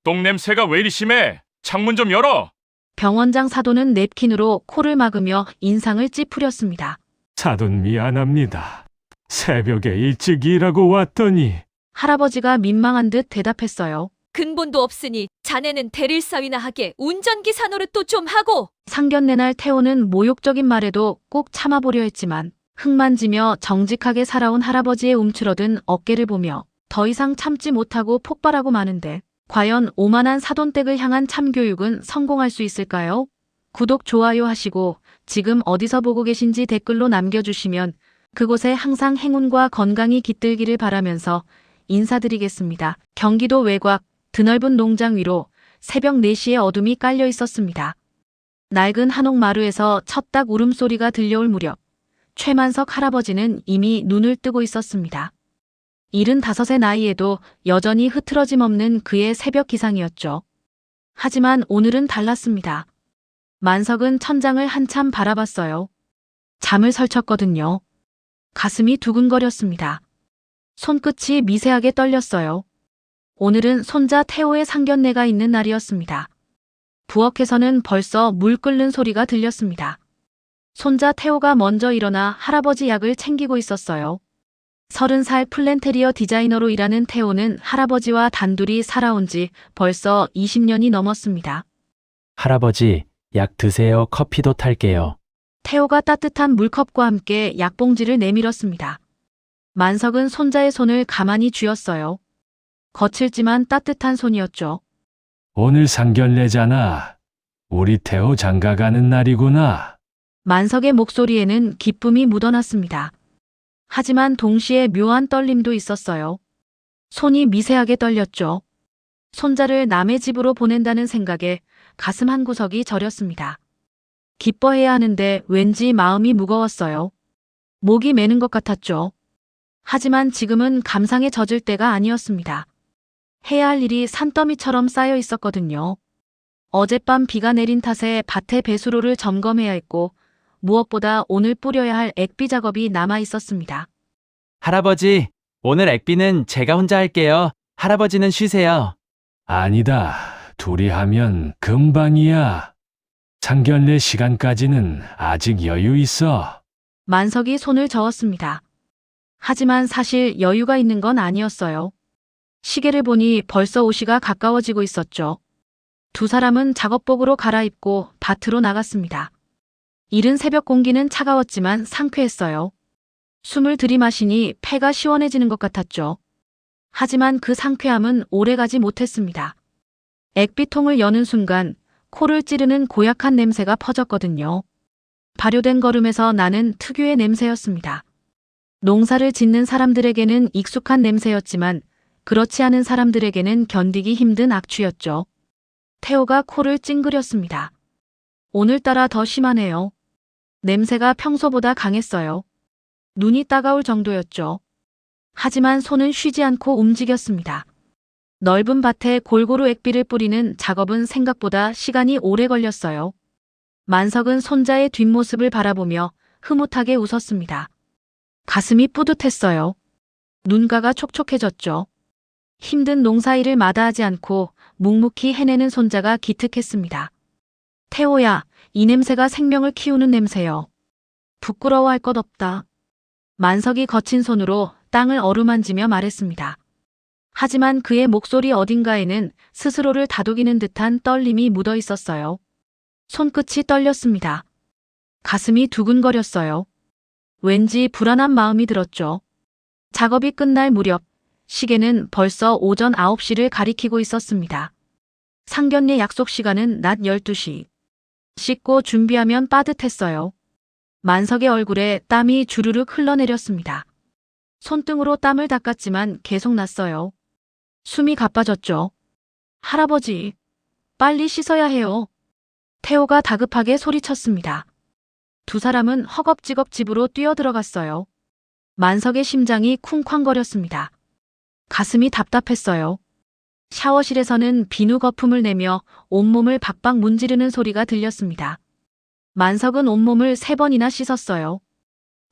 똥냄새가 왜 이리 심해? 창문 좀 열어! 병원장 사돈은 냅킨으로 코를 막으며 인상을 찌푸렸습니다. 사돈 미안합니다. 새벽에 일찍 일하고 왔더니 할아버지가 민망한 듯 대답했어요. 근본도 없으니 자네는 대릴사위나 하게 운전기사 노릇도 좀 하고. 상견례 날 태호는 모욕적인 말에도 꼭 참아보려 했지만 흙만지며 정직하게 살아온 할아버지의 움츠러든 어깨를 보며 더 이상 참지 못하고 폭발하고 마는데 과연 오만한 사돈댁을 향한 참교육은 성공할 수 있을까요? 구독, 좋아요 하시고 지금 어디서 보고 계신지 댓글로 남겨주시면 그곳에 항상 행운과 건강이 깃들기를 바라면서 인사드리겠습니다. 경기도 외곽 드넓은 농장 위로 새벽 4시에 어둠이 깔려 있었습니다. 낡은 한옥마루에서 첫딱 울음소리가 들려올 무렵 최만석 할아버지는 이미 눈을 뜨고 있었습니다. 75의 나이에도 여전히 흐트러짐 없는 그의 새벽 기상이었죠. 하지만 오늘은 달랐습니다. 만석은 천장을 한참 바라봤어요. 잠을 설쳤거든요. 가슴이 두근거렸습니다. 손끝이 미세하게 떨렸어요. 오늘은 손자 태호의 상견례가 있는 날이었습니다. 부엌에서는 벌써 물 끓는 소리가 들렸습니다. 손자 태호가 먼저 일어나 할아버지 약을 챙기고 있었어요. 30살 플랜테리어 디자이너로 일하는 태호는 할아버지와 단둘이 살아온 지 벌써 20년이 넘었습니다. 할아버지, 약 드세요. 커피도 탈게요. 태호가 따뜻한 물컵과 함께 약봉지를 내밀었습니다. 만석은 손자의 손을 가만히 쥐었어요. 거칠지만 따뜻한 손이었죠. 오늘 상견례잖아. 우리 태호 장가 가는 날이구나. 만석의 목소리에는 기쁨이 묻어났습니다. 하지만 동시에 묘한 떨림도 있었어요. 손이 미세하게 떨렸죠. 손자를 남의 집으로 보낸다는 생각에 가슴 한구석이 저렸습니다. 기뻐해야 하는데 왠지 마음이 무거웠어요. 목이 메는 것 같았죠. 하지만 지금은 감상에 젖을 때가 아니었습니다. 해야 할 일이 산더미처럼 쌓여 있었거든요. 어젯밤 비가 내린 탓에 밭의 배수로를 점검해야 했고 무엇보다 오늘 뿌려야 할 액비 작업이 남아 있었습니다. 할아버지, 오늘 액비는 제가 혼자 할게요. 할아버지는 쉬세요. 아니다. 둘이 하면 금방이야. 상견례 시간까지는 아직 여유 있어. 만석이 손을 저었습니다. 하지만 사실 여유가 있는 건 아니었어요. 시계를 보니 벌써 오시가 가까워지고 있었죠. 두 사람은 작업복으로 갈아입고 밭으로 나갔습니다. 이른 새벽 공기는 차가웠지만 상쾌했어요. 숨을 들이마시니 폐가 시원해지는 것 같았죠. 하지만 그 상쾌함은 오래가지 못했습니다. 액비통을 여는 순간 코를 찌르는 고약한 냄새가 퍼졌거든요. 발효된 거름에서 나는 특유의 냄새였습니다. 농사를 짓는 사람들에게는 익숙한 냄새였지만 그렇지 않은 사람들에게는 견디기 힘든 악취였죠. 태호가 코를 찡그렸습니다. 오늘따라 더 심하네요. 냄새가 평소보다 강했어요. 눈이 따가울 정도였죠. 하지만 손은 쉬지 않고 움직였습니다. 넓은 밭에 골고루 액비를 뿌리는 작업은 생각보다 시간이 오래 걸렸어요. 만석은 손자의 뒷모습을 바라보며 흐뭇하게 웃었습니다. 가슴이 뿌듯했어요. 눈가가 촉촉해졌죠. 힘든 농사일을 마다하지 않고 묵묵히 해내는 손자가 기특했습니다. 태호야, 이 냄새가 생명을 키우는 냄새여. 부끄러워할 것 없다. 만석이 거친 손으로 땅을 어루만지며 말했습니다. 하지만 그의 목소리 어딘가에는 스스로를 다독이는 듯한 떨림이 묻어 있었어요. 손끝이 떨렸습니다. 가슴이 두근거렸어요. 왠지 불안한 마음이 들었죠. 작업이 끝날 무렵 시계는 벌써 오전 9시를 가리키고 있었습니다. 상견례 약속 시간은 낮 12시. 씻고 준비하면 빠듯했어요. 만석의 얼굴에 땀이 주르륵 흘러내렸습니다. 손등으로 땀을 닦았지만 계속 났어요. 숨이 가빠졌죠. 할아버지, 빨리 씻어야 해요. 태호가 다급하게 소리쳤습니다. 두 사람은 허겁지겁 집으로 뛰어들어갔어요. 만석의 심장이 쿵쾅거렸습니다. 가슴이 답답했어요. 샤워실에서는 비누 거품을 내며 온몸을 박박 문지르는 소리가 들렸습니다. 만석은 온몸을 3번이나 씻었어요.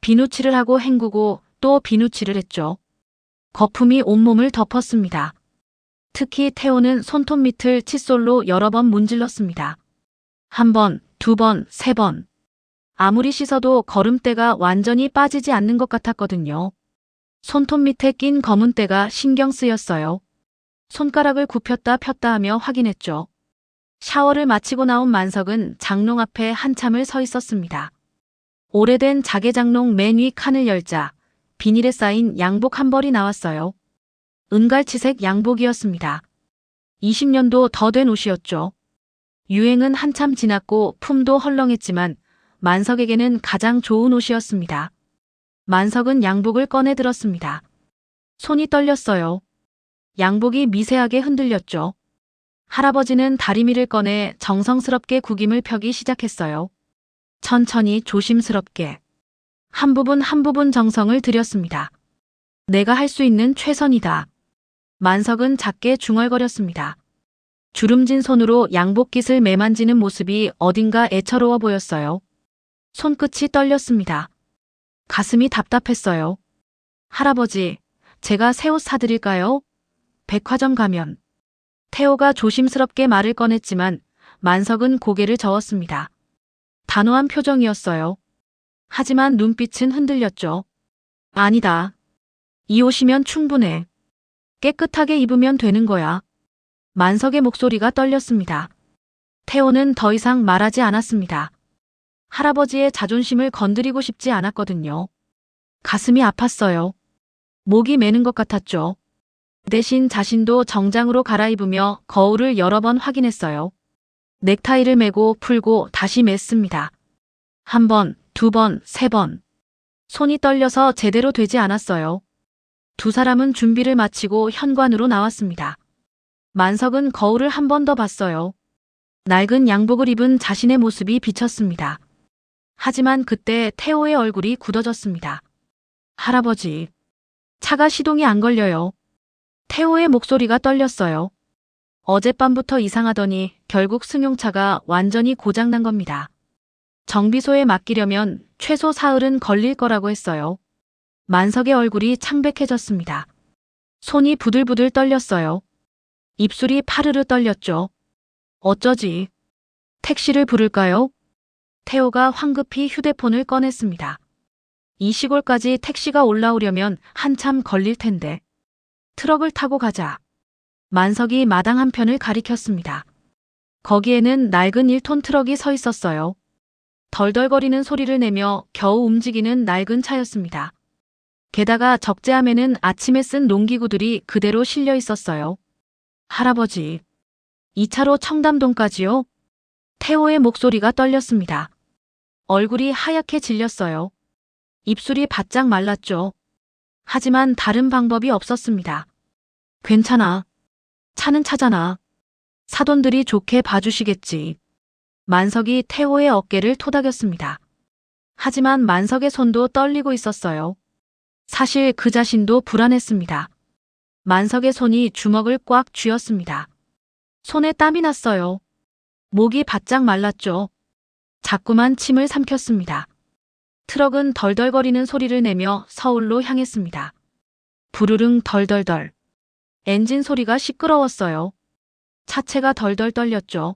비누칠을 하고 헹구고 또 비누칠을 했죠. 거품이 온몸을 덮었습니다. 특히 태호는 손톱 밑을 칫솔로 여러 번 문질렀습니다. 한 번, 두 번, 세 번. 아무리 씻어도 걸음때가 완전히 빠지지 않는 것 같았거든요. 손톱 밑에 낀 검은 때가 신경 쓰였어요. 손가락을 굽혔다 폈다 하며 확인했죠. 샤워를 마치고 나온 만석은 장롱 앞에 한참을 서 있었습니다. 오래된 자개장롱 맨 위 칸을 열자 비닐에 쌓인 양복 한 벌이 나왔어요. 은갈치색 양복이었습니다. 20년도 더 된 옷이었죠. 유행은 한참 지났고 품도 헐렁했지만 만석에게는 가장 좋은 옷이었습니다. 만석은 양복을 꺼내 들었습니다. 손이 떨렸어요. 양복이 미세하게 흔들렸죠. 할아버지는 다리미를 꺼내 정성스럽게 구김을 펴기 시작했어요. 천천히 조심스럽게. 한 부분 한 부분 정성을 들였습니다. 내가 할 수 있는 최선이다. 만석은 작게 중얼거렸습니다. 주름진 손으로 양복깃을 매만지는 모습이 어딘가 애처로워 보였어요. 손끝이 떨렸습니다. 가슴이 답답했어요. 할아버지, 제가 새 옷 사드릴까요? 백화점 가면. 태호가 조심스럽게 말을 꺼냈지만 만석은 고개를 저었습니다. 단호한 표정이었어요. 하지만 눈빛은 흔들렸죠. 아니다. 이 옷이면 충분해. 깨끗하게 입으면 되는 거야. 만석의 목소리가 떨렸습니다. 태호는 더 이상 말하지 않았습니다. 할아버지의 자존심을 건드리고 싶지 않았거든요. 가슴이 아팠어요. 목이 메는 것 같았죠. 대신 자신도 정장으로 갈아입으며 거울을 여러 번 확인했어요. 넥타이를 매고 풀고 다시 맸습니다. 한 번, 두 번, 세 번. 손이 떨려서 제대로 되지 않았어요. 두 사람은 준비를 마치고 현관으로 나왔습니다. 만석은 거울을 한 번 더 봤어요. 낡은 양복을 입은 자신의 모습이 비쳤습니다. 하지만 그때 태호의 얼굴이 굳어졌습니다. 할아버지, 차가 시동이 안 걸려요. 태호의 목소리가 떨렸어요. 어젯밤부터 이상하더니 결국 승용차가 완전히 고장난 겁니다. 정비소에 맡기려면 최소 사흘은 걸릴 거라고 했어요. 만석의 얼굴이 창백해졌습니다. 손이 부들부들 떨렸어요. 입술이 파르르 떨렸죠. 어쩌지? 택시를 부를까요? 태호가 황급히 휴대폰을 꺼냈습니다. 이 시골까지 택시가 올라오려면 한참 걸릴 텐데. 트럭을 타고 가자. 만석이 마당 한편을 가리켰습니다. 거기에는 낡은 1톤 트럭이 서 있었어요. 덜덜거리는 소리를 내며 겨우 움직이는 낡은 차였습니다. 게다가 적재함에는 아침에 쓴 농기구들이 그대로 실려 있었어요. 할아버지, 이 차로 청담동까지요? 태호의 목소리가 떨렸습니다. 얼굴이 하얗게 질렸어요. 입술이 바짝 말랐죠. 하지만 다른 방법이 없었습니다. 괜찮아. 차는 차잖아. 사돈들이 좋게 봐주시겠지. 만석이 태호의 어깨를 토닥였습니다. 하지만 만석의 손도 떨리고 있었어요. 사실 그 자신도 불안했습니다. 만석의 손이 주먹을 꽉 쥐었습니다. 손에 땀이 났어요. 목이 바짝 말랐죠. 자꾸만 침을 삼켰습니다. 트럭은 덜덜거리는 소리를 내며 서울로 향했습니다. 부르릉 덜덜덜. 엔진 소리가 시끄러웠어요. 차체가 덜덜 떨렸죠.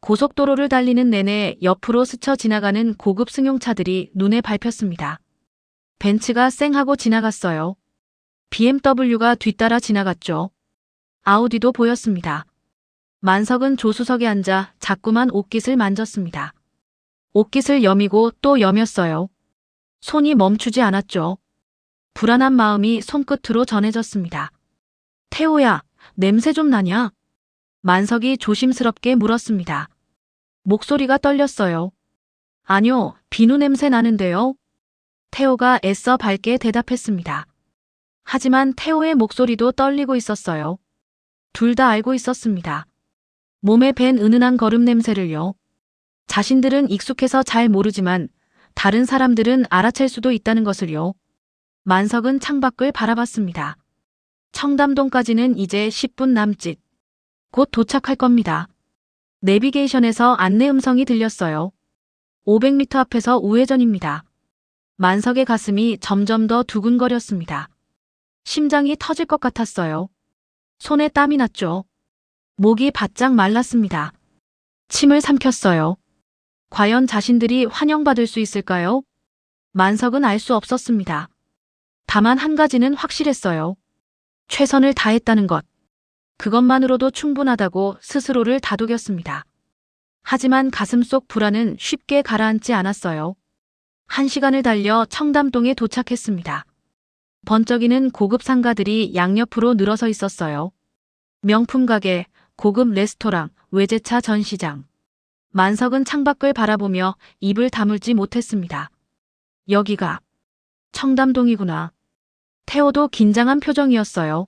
고속도로를 달리는 내내 옆으로 스쳐 지나가는 고급 승용차들이 눈에 밟혔습니다. 벤츠가 쌩하고 지나갔어요. BMW가 뒤따라 지나갔죠. 아우디도 보였습니다. 만석은 조수석에 앉아 자꾸만 옷깃을 만졌습니다. 옷깃을 여미고 또 여몄어요. 손이 멈추지 않았죠. 불안한 마음이 손끝으로 전해졌습니다. 태호야, 냄새 좀 나냐? 만석이 조심스럽게 물었습니다. 목소리가 떨렸어요. 아니요, 비누 냄새 나는데요. 태호가 애써 밝게 대답했습니다. 하지만 태호의 목소리도 떨리고 있었어요. 둘 다 알고 있었습니다. 몸에 밴 은은한 걸음 냄새를요. 자신들은 익숙해서 잘 모르지만 다른 사람들은 알아챌 수도 있다는 것을요. 만석은 창밖을 바라봤습니다. 청담동까지는 이제 10분 남짓. 곧 도착할 겁니다. 내비게이션에서 안내 음성이 들렸어요. 500m 앞에서 우회전입니다. 만석의 가슴이 점점 더 두근거렸습니다. 심장이 터질 것 같았어요. 손에 땀이 났죠. 목이 바짝 말랐습니다. 침을 삼켰어요. 과연 자신들이 환영받을 수 있을까요? 만석은 알 수 없었습니다. 다만 한 가지는 확실했어요. 최선을 다했다는 것. 그것만으로도 충분하다고 스스로를 다독였습니다. 하지만 가슴속 불안은 쉽게 가라앉지 않았어요. 1시간을 달려 청담동에 도착했습니다. 번쩍이는 고급 상가들이 양옆으로 늘어서 있었어요. 명품 가게, 고급 레스토랑, 외제차 전시장. 만석은 창밖을 바라보며 입을 다물지 못했습니다. 여기가 청담동이구나. 태호도 긴장한 표정이었어요.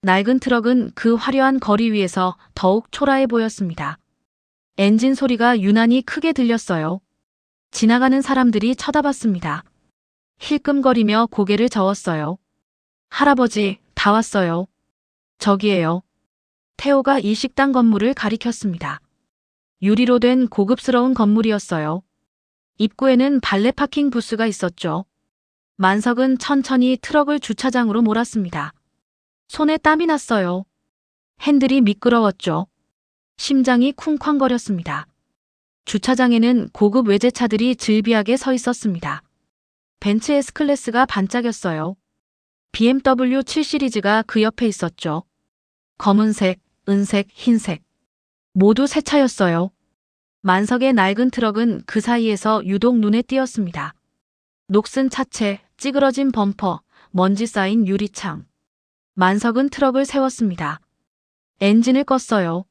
낡은 트럭은 그 화려한 거리 위에서 더욱 초라해 보였습니다. 엔진 소리가 유난히 크게 들렸어요. 지나가는 사람들이 쳐다봤습니다. 힐끔거리며 고개를 저었어요. 할아버지, 다 왔어요. 저기에요. 태호가 이 식당 건물을 가리켰습니다. 유리로 된 고급스러운 건물이었어요. 입구에는 발레 파킹 부스가 있었죠. 만석은 천천히 트럭을 주차장으로 몰았습니다. 손에 땀이 났어요. 핸들이 미끄러웠죠. 심장이 쿵쾅거렸습니다. 주차장에는 고급 외제차들이 즐비하게 서 있었습니다. 벤츠 S클래스가 반짝였어요. BMW 7 시리즈가 그 옆에 있었죠. 검은색, 은색, 흰색. 모두 새 차였어요. 만석의 낡은 트럭은 그 사이에서 유독 눈에 띄었습니다. 녹슨 차체, 찌그러진 범퍼, 먼지 쌓인 유리창. 만석은 트럭을 세웠습니다. 엔진을 껐어요.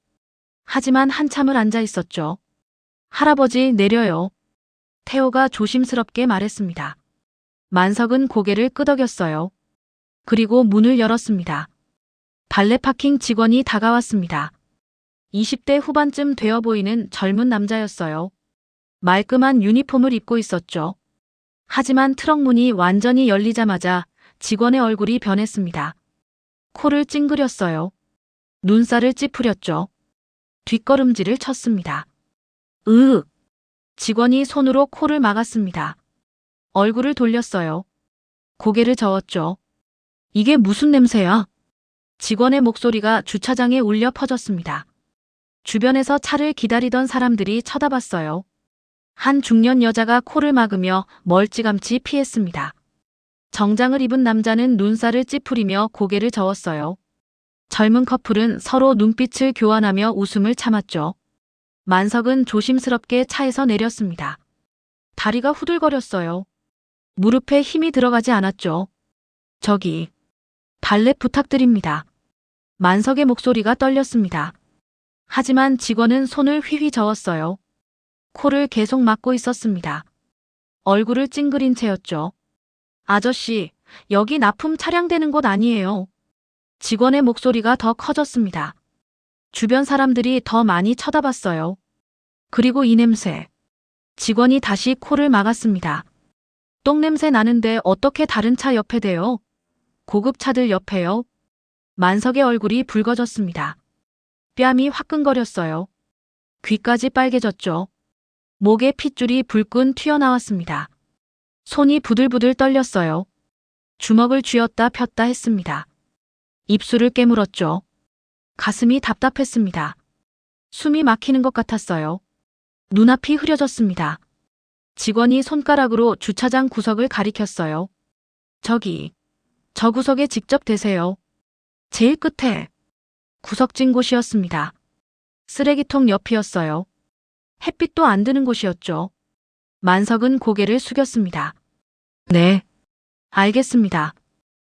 하지만 한참을 앉아 있었죠. 할아버지, 내려요. 태호가 조심스럽게 말했습니다. 만석은 고개를 끄덕였어요. 그리고 문을 열었습니다. 발레 파킹 직원이 다가왔습니다. 20대 후반쯤 되어 보이는 젊은 남자였어요. 말끔한 유니폼을 입고 있었죠. 하지만 트럭 문이 완전히 열리자마자 직원의 얼굴이 변했습니다. 코를 찡그렸어요. 눈살을 찌푸렸죠. 뒷걸음질을 쳤습니다. 으윽! 직원이 손으로 코를 막았습니다. 얼굴을 돌렸어요. 고개를 저었죠. 이게 무슨 냄새야? 직원의 목소리가 주차장에 울려 퍼졌습니다. 주변에서 차를 기다리던 사람들이 쳐다봤어요. 한 중년 여자가 코를 막으며 멀찌감치 피했습니다. 정장을 입은 남자는 눈살을 찌푸리며 고개를 저었어요. 젊은 커플은 서로 눈빛을 교환하며 웃음을 참았죠. 만석은 조심스럽게 차에서 내렸습니다. 다리가 후들거렸어요. 무릎에 힘이 들어가지 않았죠. 저기, 발레 부탁드립니다. 만석의 목소리가 떨렸습니다. 하지만 직원은 손을 휘휘 저었어요. 코를 계속 막고 있었습니다. 얼굴을 찡그린 채였죠. 아저씨, 여기 납품 차량되는 곳 아니에요. 직원의 목소리가 더 커졌습니다. 주변 사람들이 더 많이 쳐다봤어요. 그리고 이 냄새. 직원이 다시 코를 막았습니다. 똥냄새 나는데 어떻게 다른 차 옆에 대요? 고급 차들 옆에요? 만석의 얼굴이 붉어졌습니다. 뺨이 화끈거렸어요. 귀까지 빨개졌죠. 목에 핏줄이 불끈 튀어나왔습니다. 손이 부들부들 떨렸어요. 주먹을 쥐었다 폈다 했습니다. 입술을 깨물었죠. 가슴이 답답했습니다. 숨이 막히는 것 같았어요. 눈앞이 흐려졌습니다. 직원이 손가락으로 주차장 구석을 가리켰어요. 저기, 저 구석에 직접 대세요. 제일 끝에. 구석진 곳이었습니다. 쓰레기통 옆이었어요. 햇빛도 안 드는 곳이었죠. 만석은 고개를 숙였습니다. 네, 알겠습니다.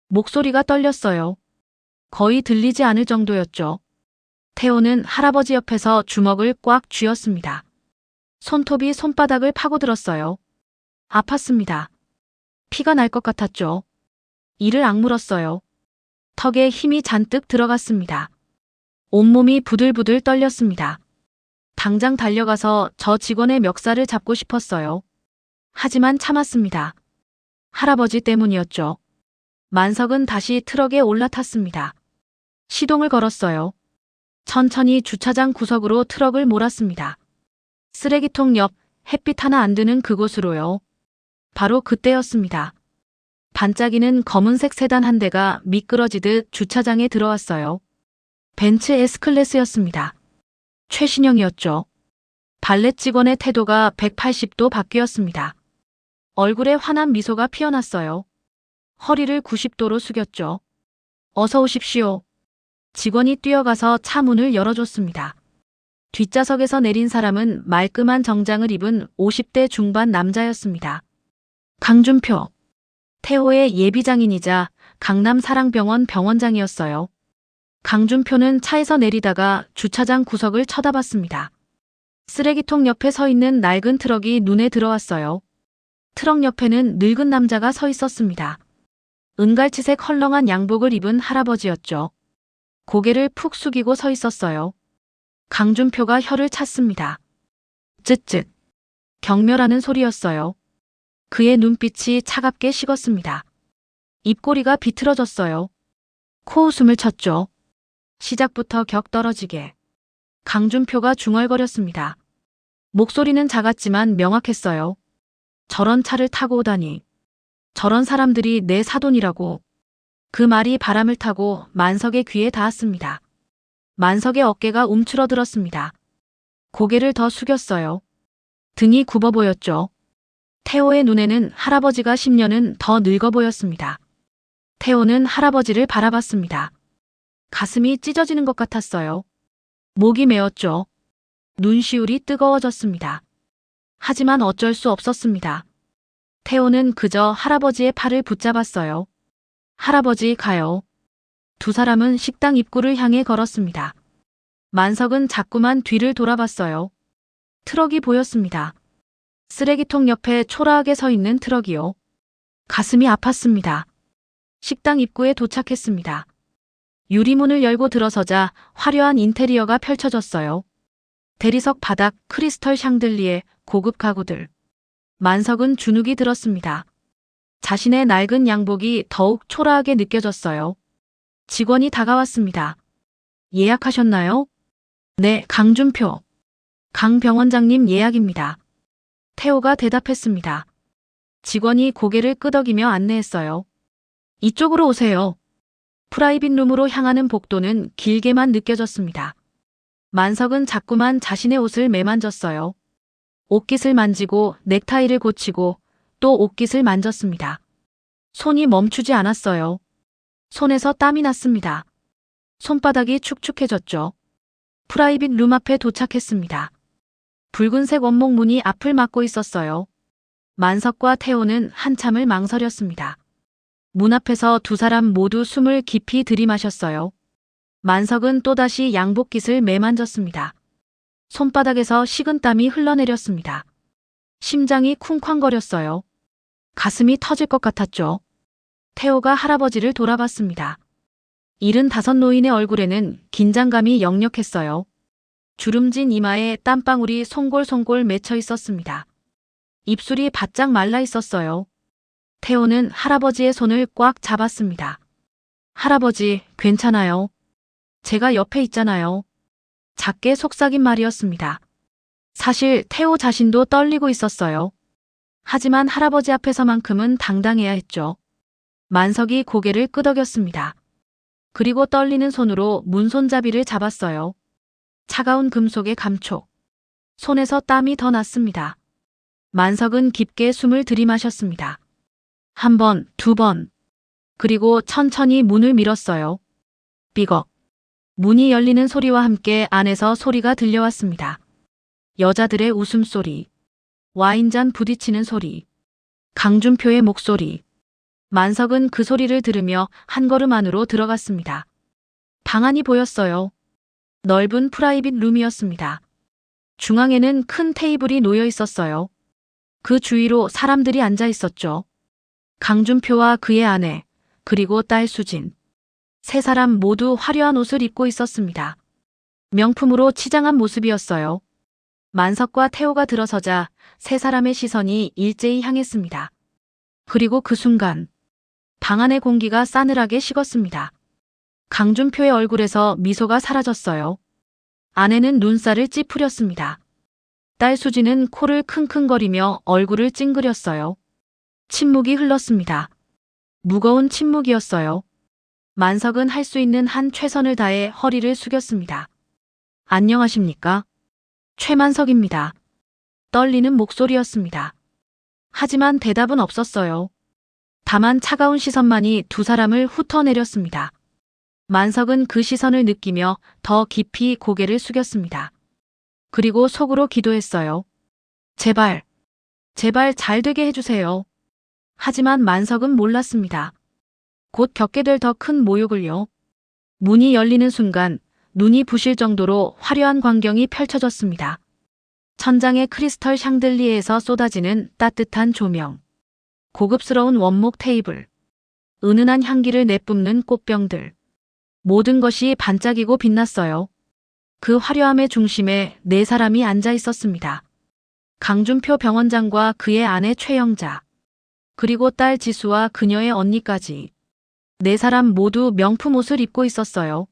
목소리가 떨렸어요. 거의 들리지 않을 정도였죠. 태호는 할아버지 옆에서 주먹을 꽉 쥐었습니다. 손톱이 손바닥을 파고들었어요. 아팠습니다. 피가 날 것 같았죠. 이를 악물었어요. 턱에 힘이 잔뜩 들어갔습니다. 온몸이 부들부들 떨렸습니다. 당장 달려가서 저 직원의 멱살을 잡고 싶었어요. 하지만 참았습니다. 할아버지 때문이었죠. 만석은 다시 트럭에 올라탔습니다. 시동을 걸었어요. 천천히 주차장 구석으로 트럭을 몰았습니다. 쓰레기통 옆 햇빛 하나 안 드는 그곳으로요. 바로 그때였습니다. 반짝이는 검은색 세단 한 대가 미끄러지듯 주차장에 들어왔어요. 벤츠 S클래스였습니다. 최신형이었죠. 발렛 직원의 태도가 180도 바뀌었습니다. 얼굴에 환한 미소가 피어났어요. 허리를 90도로 숙였죠. 어서 오십시오. 직원이 뛰어가서 차 문을 열어줬습니다. 뒷좌석에서 내린 사람은 말끔한 정장을 입은 50대 중반 남자였습니다. 강준표. 태호의 예비장인이자 강남사랑병원 병원장이었어요. 강준표는 차에서 내리다가 주차장 구석을 쳐다봤습니다. 쓰레기통 옆에 서 있는 낡은 트럭이 눈에 들어왔어요. 트럭 옆에는 늙은 남자가 서 있었습니다. 은갈치색 헐렁한 양복을 입은 할아버지였죠. 고개를 푹 숙이고 서 있었어요. 강준표가 혀를 찼습니다. 쯧쯧. 경멸하는 소리였어요. 그의 눈빛이 차갑게 식었습니다. 입꼬리가 비틀어졌어요. 코웃음을 쳤죠. 시작부터 격 떨어지게. 강준표가 중얼거렸습니다. 목소리는 작았지만 명확했어요. 저런 차를 타고 오다니. 저런 사람들이 내 사돈이라고. 그 말이 바람을 타고 만석의 귀에 닿았습니다. 만석의 어깨가 움츠러들었습니다. 고개를 더 숙였어요. 등이 굽어 보였죠. 태호의 눈에는 할아버지가 10년은 더 늙어 보였습니다. 태호는 할아버지를 바라봤습니다. 가슴이 찢어지는 것 같았어요. 목이 메었죠. 눈시울이 뜨거워졌습니다. 하지만 어쩔 수 없었습니다. 태호는 그저 할아버지의 팔을 붙잡았어요. 할아버지 가요. 두 사람은 식당 입구를 향해 걸었습니다. 만석은 자꾸만 뒤를 돌아봤어요. 트럭이 보였습니다. 쓰레기통 옆에 초라하게 서 있는 트럭이요. 가슴이 아팠습니다. 식당 입구에 도착했습니다. 유리문을 열고 들어서자 화려한 인테리어가 펼쳐졌어요. 대리석 바닥, 크리스털 샹들리에, 고급 가구들. 만석은 주눅이 들었습니다. 자신의 낡은 양복이 더욱 초라하게 느껴졌어요. 직원이 다가왔습니다. 예약하셨나요? 네, 강준표. 강 병원장님 예약입니다. 태호가 대답했습니다. 직원이 고개를 끄덕이며 안내했어요. 이쪽으로 오세요. 프라이빗 룸으로 향하는 복도는 길게만 느껴졌습니다. 만석은 자꾸만 자신의 옷을 매만졌어요. 옷깃을 만지고 넥타이를 고치고 또 옷깃을 만졌습니다. 손이 멈추지 않았어요. 손에서 땀이 났습니다. 손바닥이 축축해졌죠. 프라이빗 룸 앞에 도착했습니다. 붉은색 원목 문이 앞을 막고 있었어요. 만석과 태호는 한참을 망설였습니다. 문 앞에서 두 사람 모두 숨을 깊이 들이마셨어요. 만석은 또다시 양복깃을 매만졌습니다. 손바닥에서 식은땀이 흘러내렸습니다. 심장이 쿵쾅거렸어요. 가슴이 터질 것 같았죠. 태호가 할아버지를 돌아봤습니다. 75 노인의 얼굴에는 긴장감이 역력했어요. 주름진 이마에 땀방울이 송골송골 맺혀 있었습니다. 입술이 바짝 말라 있었어요. 태호는 할아버지의 손을 꽉 잡았습니다. 할아버지, 괜찮아요. 제가 옆에 있잖아요. 작게 속삭인 말이었습니다. 사실 태호 자신도 떨리고 있었어요. 하지만 할아버지 앞에서만큼은 당당해야 했죠. 만석이 고개를 끄덕였습니다. 그리고 떨리는 손으로 문손잡이를 잡았어요. 차가운 금속의 감촉. 손에서 땀이 더 났습니다. 만석은 깊게 숨을 들이마셨습니다. 한 번, 두 번. 그리고 천천히 문을 밀었어요. 삐걱. 문이 열리는 소리와 함께 안에서 소리가 들려왔습니다. 여자들의 웃음소리. 와인잔 부딪히는 소리. 강준표의 목소리. 만석은 그 소리를 들으며 한 걸음 안으로 들어갔습니다. 방 안이 보였어요. 넓은 프라이빗 룸이었습니다. 중앙에는 큰 테이블이 놓여 있었어요. 그 주위로 사람들이 앉아 있었죠. 강준표와 그의 아내, 그리고 딸 수진. 세 사람 모두 화려한 옷을 입고 있었습니다. 명품으로 치장한 모습이었어요. 만석과 태호가 들어서자 세 사람의 시선이 일제히 향했습니다. 그리고 그 순간 방 안의 공기가 싸늘하게 식었습니다. 강준표의 얼굴에서 미소가 사라졌어요. 아내는 눈살을 찌푸렸습니다. 딸 수지는 코를 킁킁거리며 얼굴을 찡그렸어요. 침묵이 흘렀습니다. 무거운 침묵이었어요. 만석은 할 수 있는 한 최선을 다해 허리를 숙였습니다. 안녕하십니까? 최만석입니다. 떨리는 목소리였습니다. 하지만 대답은 없었어요. 다만 차가운 시선만이 두 사람을 훑어내렸습니다. 만석은 그 시선을 느끼며 더 깊이 고개를 숙였습니다. 그리고 속으로 기도했어요. 제발, 제발 잘 되게 해주세요. 하지만 만석은 몰랐습니다. 곧 겪게 될 더 큰 모욕을요. 문이 열리는 순간 눈이 부실 정도로 화려한 광경이 펼쳐졌습니다. 천장의 크리스털 샹들리에에서 쏟아지는 따뜻한 조명, 고급스러운 원목 테이블, 은은한 향기를 내뿜는 꽃병들, 모든 것이 반짝이고 빛났어요. 그 화려함의 중심에 네 사람이 앉아 있었습니다. 강준표 병원장과 그의 아내 최영자, 그리고 딸 지수와 그녀의 언니까지. 네 사람 모두 명품 옷을 입고 있었어요.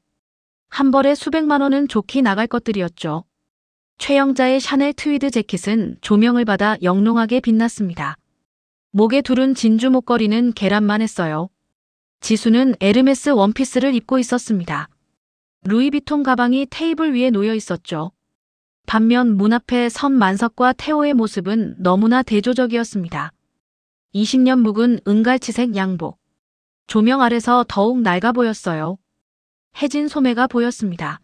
한 벌에 수백만 원은 좋게 나갈 것들이었죠. 최영자의 샤넬 트위드 재킷은 조명을 받아 영롱하게 빛났습니다. 목에 두른 진주 목걸이는 계란만 했어요. 지수는 에르메스 원피스를 입고 있었습니다. 루이비통 가방이 테이블 위에 놓여 있었죠. 반면 문 앞에 선 만석과 태호의 모습은 너무나 대조적이었습니다. 20년 묵은 은갈치색 양복. 조명 아래서 더욱 낡아 보였어요. 해진 소매가 보였습니다.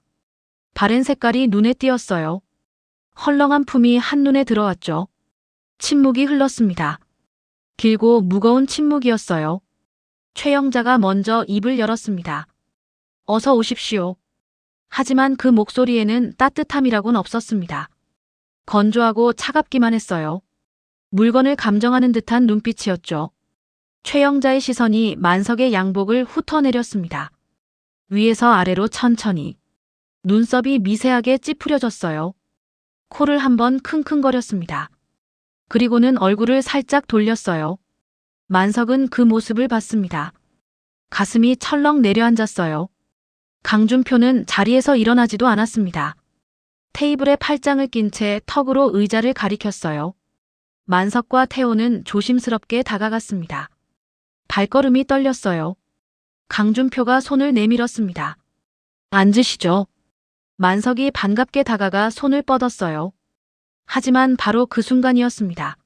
바랜 색깔이 눈에 띄었어요. 헐렁한 품이 한눈에 들어왔죠. 침묵이 흘렀습니다. 길고 무거운 침묵이었어요. 최영자가 먼저 입을 열었습니다. 어서 오십시오. 하지만 그 목소리에는 따뜻함이라고는 없었습니다. 건조하고 차갑기만 했어요. 물건을 감정하는 듯한 눈빛이었죠. 최영자의 시선이 만석의 양복을 훑어내렸습니다. 위에서 아래로 천천히. 눈썹이 미세하게 찌푸려졌어요. 코를 한번 킁킁거렸습니다. 그리고는 얼굴을 살짝 돌렸어요. 만석은 그 모습을 봤습니다. 가슴이 철렁 내려앉았어요. 강준표는 자리에서 일어나지도 않았습니다. 테이블에 팔짱을 낀 채 턱으로 의자를 가리켰어요. 만석과 태호는 조심스럽게 다가갔습니다. 발걸음이 떨렸어요. 강준표가 손을 내밀었습니다. 앉으시죠. 만석이 반갑게 다가가 손을 뻗었어요. 하지만 바로 그 순간이었습니다.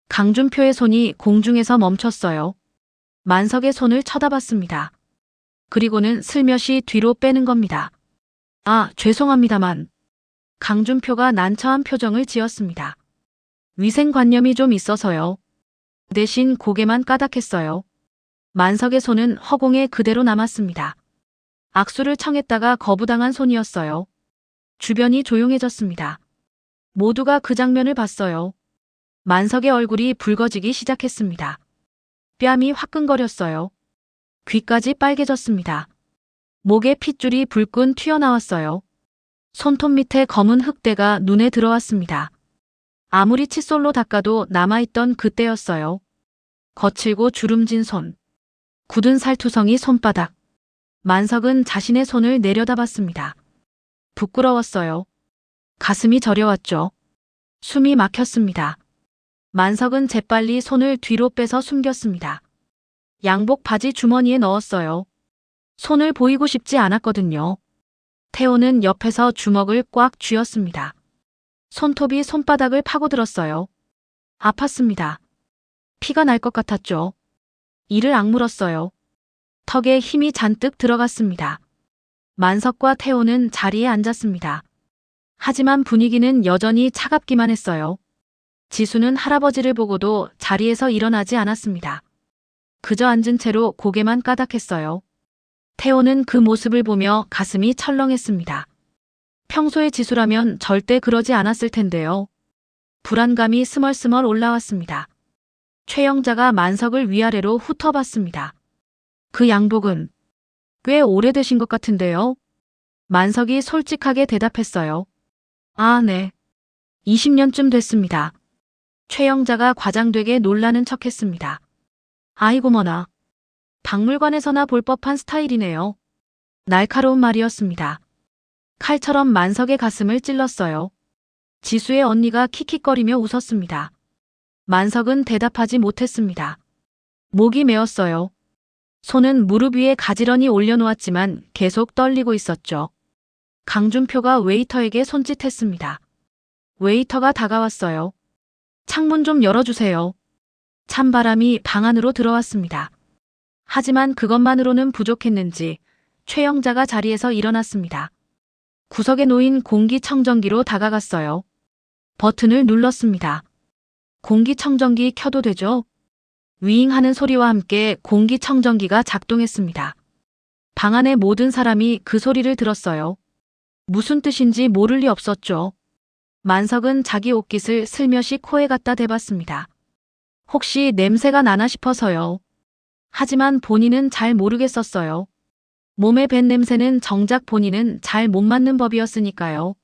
강준표의 손이 공중에서 멈췄어요. 만석의 손을 쳐다봤습니다. 그리고는 슬며시 뒤로 빼는 겁니다. 아, 죄송합니다만. 강준표가 난처한 표정을 지었습니다. 위생관념이 좀 있어서요. 대신 고개만 까닥했어요. 만석의 손은 허공에 그대로 남았습니다. 악수를 청했다가 거부당한 손이었어요. 주변이 조용해졌습니다. 모두가 그 장면을 봤어요. 만석의 얼굴이 붉어지기 시작했습니다. 뺨이 화끈거렸어요. 귀까지 빨개졌습니다. 목에 핏줄이 불끈 튀어나왔어요. 손톱 밑에 검은 흙대가 눈에 들어왔습니다. 아무리 칫솔로 닦아도 남아있던 그때였어요. 거칠고 주름진 손. 굳은 살투성이 손바닥. 만석은 자신의 손을 내려다봤습니다. 부끄러웠어요. 가슴이 저려왔죠. 숨이 막혔습니다. 만석은 재빨리 손을 뒤로 빼서 숨겼습니다. 양복 바지 주머니에 넣었어요. 손을 보이고 싶지 않았거든요. 태호는 옆에서 주먹을 꽉 쥐었습니다. 손톱이 손바닥을 파고들었어요. 아팠습니다. 피가 날 것 같았죠. 이를 악물었어요. 턱에 힘이 잔뜩 들어갔습니다. 만석과 태호는 자리에 앉았습니다. 하지만 분위기는 여전히 차갑기만 했어요. 지수는 할아버지를 보고도 자리에서 일어나지 않았습니다. 그저 앉은 채로 고개만 까닥했어요. 태호는 그 모습을 보며 가슴이 철렁했습니다. 평소의 지수라면 절대 그러지 않았을 텐데요. 불안감이 스멀스멀 올라왔습니다. 최영자가 만석을 위아래로 훑어봤습니다. 그 양복은 꽤 오래되신 것 같은데요. 만석이 솔직하게 대답했어요. 아, 네. 20년쯤 됐습니다. 최영자가 과장되게 놀라는 척했습니다. 아이고 머나. 박물관에서나 볼 법한 스타일이네요. 날카로운 말이었습니다. 칼처럼 만석의 가슴을 찔렀어요. 지수의 언니가 킥킥거리며 웃었습니다. 만석은 대답하지 못했습니다. 목이 메었어요. 손은 무릎 위에 가지런히 올려놓았지만 계속 떨리고 있었죠. 강준표가 웨이터에게 손짓했습니다. 웨이터가 다가왔어요. 창문 좀 열어주세요. 찬바람이 방 안으로 들어왔습니다. 하지만 그것만으로는 부족했는지 최영자가 자리에서 일어났습니다. 구석에 놓인 공기청정기로 다가갔어요. 버튼을 눌렀습니다. 공기청정기 켜도 되죠? 윙 하는 소리와 함께 공기청정기가 작동했습니다. 방 안의 모든 사람이 그 소리를 들었어요. 무슨 뜻인지 모를 리 없었죠. 만석은 자기 옷깃을 슬며시 코에 갖다 대봤습니다. 혹시 냄새가 나나 싶어서요. 하지만 본인은 잘 모르겠었어요. 몸에 밴 냄새는 정작 본인은 잘 못 맡는 법이었으니까요.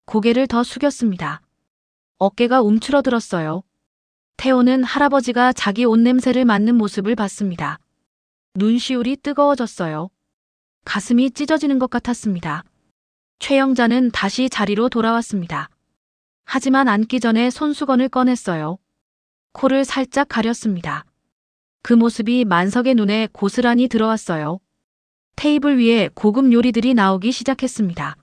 고개를 더 숙였습니다. 어깨가 움츠러들었어요. 태호는 할아버지가 자기 옷 냄새를 맡는 모습을 봤습니다. 눈시울이 뜨거워졌어요. 가슴이 찢어지는 것 같았습니다. 최영자는 다시 자리로 돌아왔습니다. 하지만 앉기 전에 손수건을 꺼냈어요. 코를 살짝 가렸습니다. 그 모습이 만석의 눈에 고스란히 들어왔어요. 테이블 위에 고급 요리들이 나오기 시작했습니다.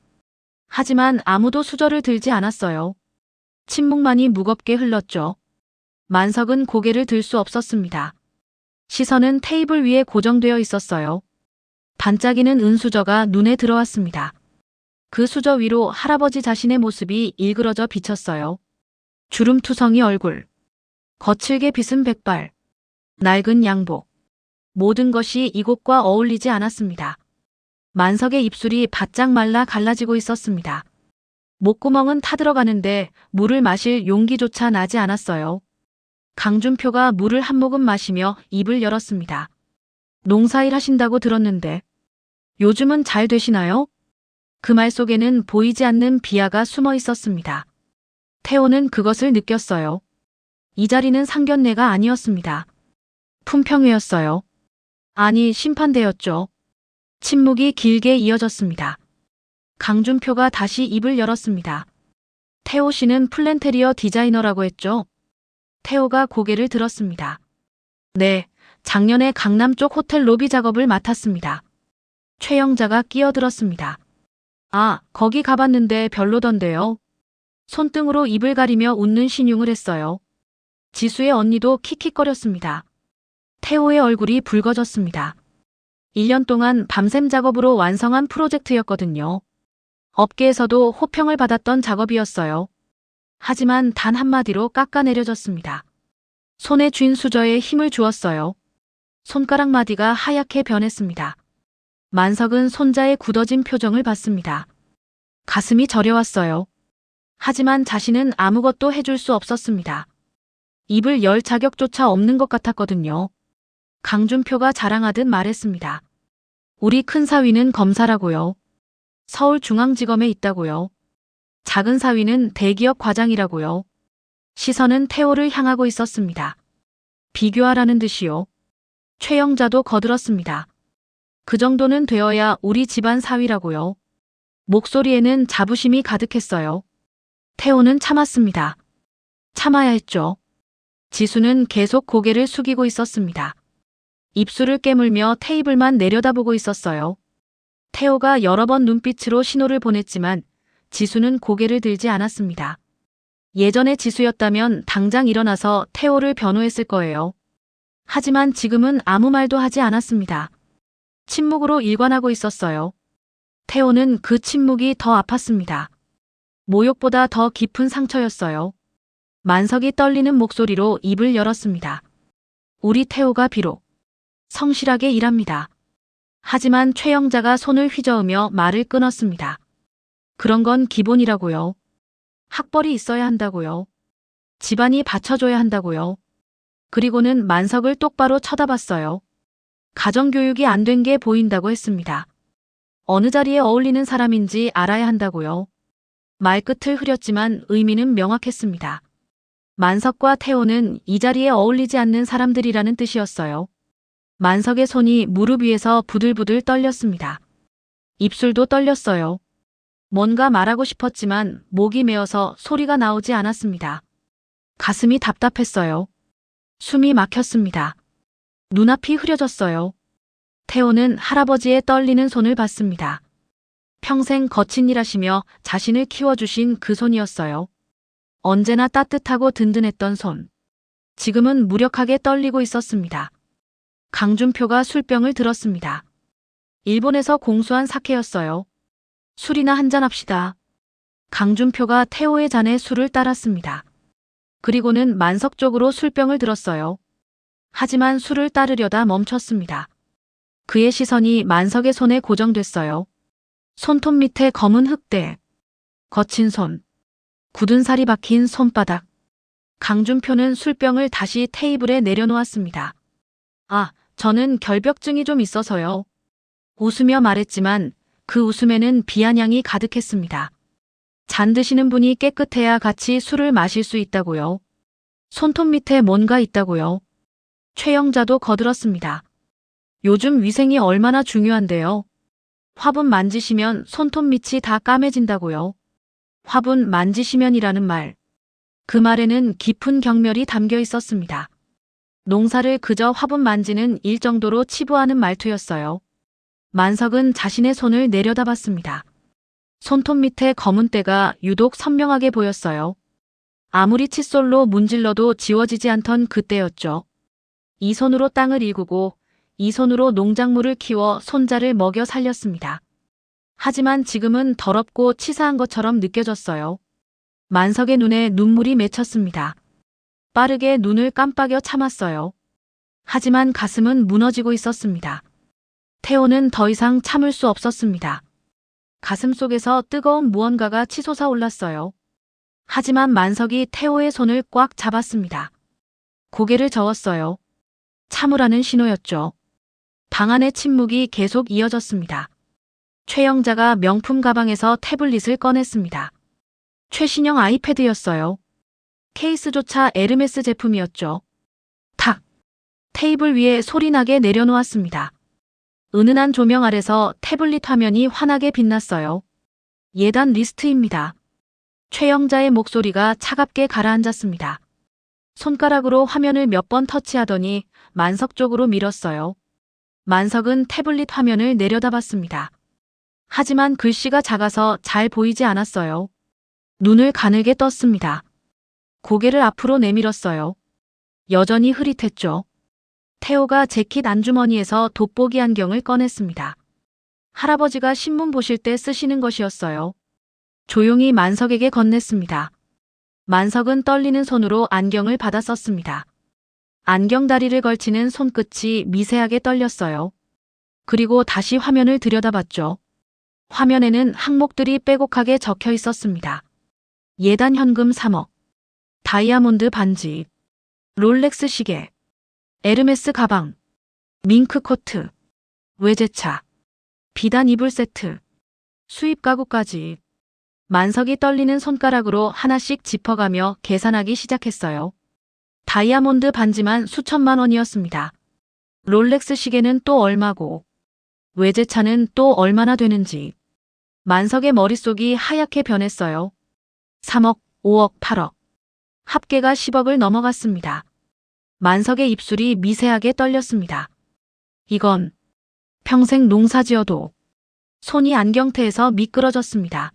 하지만 아무도 수저를 들지 않았어요. 침묵만이 무겁게 흘렀죠. 만석은 고개를 들 수 없었습니다. 시선은 테이블 위에 고정되어 있었어요. 반짝이는 은수저가 눈에 들어왔습니다. 그 수저 위로 할아버지 자신의 모습이 일그러져 비쳤어요. 주름투성이 얼굴, 거칠게 빗은 백발, 낡은 양복. 모든 것이 이곳과 어울리지 않았습니다. 만석의 입술이 바짝 말라 갈라지고 있었습니다. 목구멍은 타들어가는데 물을 마실 용기조차 나지 않았어요. 강준표가 물을 한 모금 마시며 입을 열었습니다. 농사일 하신다고 들었는데 요즘은 잘 되시나요? 그 말 속에는 보이지 않는 비하가 숨어 있었습니다. 태호는 그것을 느꼈어요. 이 자리는 상견례가 아니었습니다. 품평회였어요. 아니, 심판대였죠. 침묵이 길게 이어졌습니다. 강준표가 다시 입을 열었습니다. 태호 씨는 플랜테리어 디자이너라고 했죠? 태호가 고개를 들었습니다. 네, 작년에 강남 쪽 호텔 로비 작업을 맡았습니다. 최영자가 끼어들었습니다. 아, 거기 가봤는데 별로던데요. 손등으로 입을 가리며 웃는 신용을 했어요. 지수의 언니도 킥킥거렸습니다. 태호의 얼굴이 붉어졌습니다. 1년 동안 밤샘 작업으로 완성한 프로젝트였거든요. 업계에서도 호평을 받았던 작업이었어요. 하지만 단 한마디로 깎아내려졌습니다. 손에 쥔 수저에 힘을 주었어요. 손가락 마디가 하얗게 변했습니다. 만석은 손자의 굳어진 표정을 봤습니다. 가슴이 저려왔어요. 하지만 자신은 아무것도 해줄 수 없었습니다. 입을 열 자격조차 없는 것 같았거든요. 강준표가 자랑하듯 말했습니다. 우리 큰 사위는 검사라고요. 서울중앙지검에 있다고요. 작은 사위는 대기업 과장이라고요. 시선은 태호를 향하고 있었습니다. 비교하라는 듯이요. 최영자도 거들었습니다. 그 정도는 되어야 우리 집안 사위라고요. 목소리에는 자부심이 가득했어요. 태호는 참았습니다. 참아야 했죠. 지수는 계속 고개를 숙이고 있었습니다. 입술을 깨물며 테이블만 내려다보고 있었어요. 태호가 여러 번 눈빛으로 신호를 보냈지만 지수는 고개를 들지 않았습니다. 예전의 지수였다면 당장 일어나서 태호를 변호했을 거예요. 하지만 지금은 아무 말도 하지 않았습니다. 침묵으로 일관하고 있었어요. 태호는 그 침묵이 더 아팠습니다. 모욕보다 더 깊은 상처였어요. 만석이 떨리는 목소리로 입을 열었습니다. 우리 태호가 비록 성실하게 일합니다. 하지만 최영자가 손을 휘저으며 말을 끊었습니다. 그런 건 기본이라고요. 학벌이 있어야 한다고요. 집안이 받쳐줘야 한다고요. 그리고는 만석을 똑바로 쳐다봤어요. 가정교육이 안 된 게 보인다고 했습니다. 어느 자리에 어울리는 사람인지 알아야 한다고요. 말끝을 흐렸지만 의미는 명확했습니다. 만석과 태호는 이 자리에 어울리지 않는 사람들이라는 뜻이었어요. 만석의 손이 무릎 위에서 부들부들 떨렸습니다. 입술도 떨렸어요. 뭔가 말하고 싶었지만 목이 메어서 소리가 나오지 않았습니다. 가슴이 답답했어요. 숨이 막혔습니다. 눈앞이 흐려졌어요. 태호는 할아버지의 떨리는 손을 봤습니다. 평생 거친 일하시며 자신을 키워주신 그 손이었어요. 언제나 따뜻하고 든든했던 손. 지금은 무력하게 떨리고 있었습니다. 강준표가 술병을 들었습니다. 일본에서 공수한 사케였어요. 술이나 한잔합시다. 강준표가 태호의 잔에 술을 따랐습니다. 그리고는 만석 쪽으로 술병을 들었어요. 하지만 술을 따르려다 멈췄습니다. 그의 시선이 만석의 손에 고정됐어요. 손톱 밑에 검은 흙대, 거친 손, 굳은 살이 박힌 손바닥. 강준표는 술병을 다시 테이블에 내려놓았습니다. 아, 저는 결벽증이 좀 있어서요. 웃으며 말했지만 그 웃음에는 비아냥이 가득했습니다. 잔 드시는 분이 깨끗해야 같이 술을 마실 수 있다고요. 손톱 밑에 뭔가 있다고요. 최영자도 거들었습니다. 요즘 위생이 얼마나 중요한데요. 화분 만지시면 손톱 밑이 다 까매진다고요. 화분 만지시면이라는 말. 그 말에는 깊은 경멸이 담겨 있었습니다. 농사를 그저 화분 만지는 일 정도로 치부하는 말투였어요. 만석은 자신의 손을 내려다봤습니다. 손톱 밑에 검은 때가 유독 선명하게 보였어요. 아무리 칫솔로 문질러도 지워지지 않던 그때였죠. 이 손으로 땅을 일구고 이 손으로 농작물을 키워 손자를 먹여 살렸습니다. 하지만 지금은 더럽고 치사한 것처럼 느껴졌어요. 만석의 눈에 눈물이 맺혔습니다. 빠르게 눈을 깜빡여 참았어요. 하지만 가슴은 무너지고 있었습니다. 태호는 더 이상 참을 수 없었습니다. 가슴 속에서 뜨거운 무언가가 치솟아 올랐어요. 하지만 만석이 태호의 손을 꽉 잡았습니다. 고개를 저었어요. 참으라는 신호였죠. 방 안의 침묵이 계속 이어졌습니다. 최영자가 명품 가방에서 태블릿을 꺼냈습니다. 최신형 아이패드였어요. 케이스조차 에르메스 제품이었죠. 탁! 테이블 위에 소리나게 내려놓았습니다. 은은한 조명 아래서 태블릿 화면이 환하게 빛났어요. 예단 리스트입니다. 최영자의 목소리가 차갑게 가라앉았습니다. 손가락으로 화면을 몇 번 터치하더니 만석 쪽으로 밀었어요. 만석은 태블릿 화면을 내려다봤습니다. 하지만 글씨가 작아서 잘 보이지 않았어요. 눈을 가늘게 떴습니다. 고개를 앞으로 내밀었어요. 여전히 흐릿했죠. 태호가 재킷 안주머니에서 돋보기 안경을 꺼냈습니다. 할아버지가 신문 보실 때 쓰시는 것이었어요. 조용히 만석에게 건넸습니다. 만석은 떨리는 손으로 안경을 받아 썼습니다. 안경 다리를 걸치는 손끝이 미세하게 떨렸어요. 그리고 다시 화면을 들여다봤죠. 화면에는 항목들이 빼곡하게 적혀 있었습니다. 예단 현금 3억, 다이아몬드 반지, 롤렉스 시계, 에르메스 가방, 밍크 코트, 외제차, 비단 이불 세트, 수입 가구까지. 만석이 떨리는 손가락으로 하나씩 짚어가며 계산하기 시작했어요. 다이아몬드 반지만 수천만 원이었습니다. 롤렉스 시계는 또 얼마고, 외제차는 또 얼마나 되는지. 만석의 머릿속이 하얗게 변했어요. 3억, 5억, 8억. 합계가 10억을 넘어갔습니다. 만석의 입술이 미세하게 떨렸습니다. 이건 평생 농사지어도. 손이 안경테에서 미끄러졌습니다.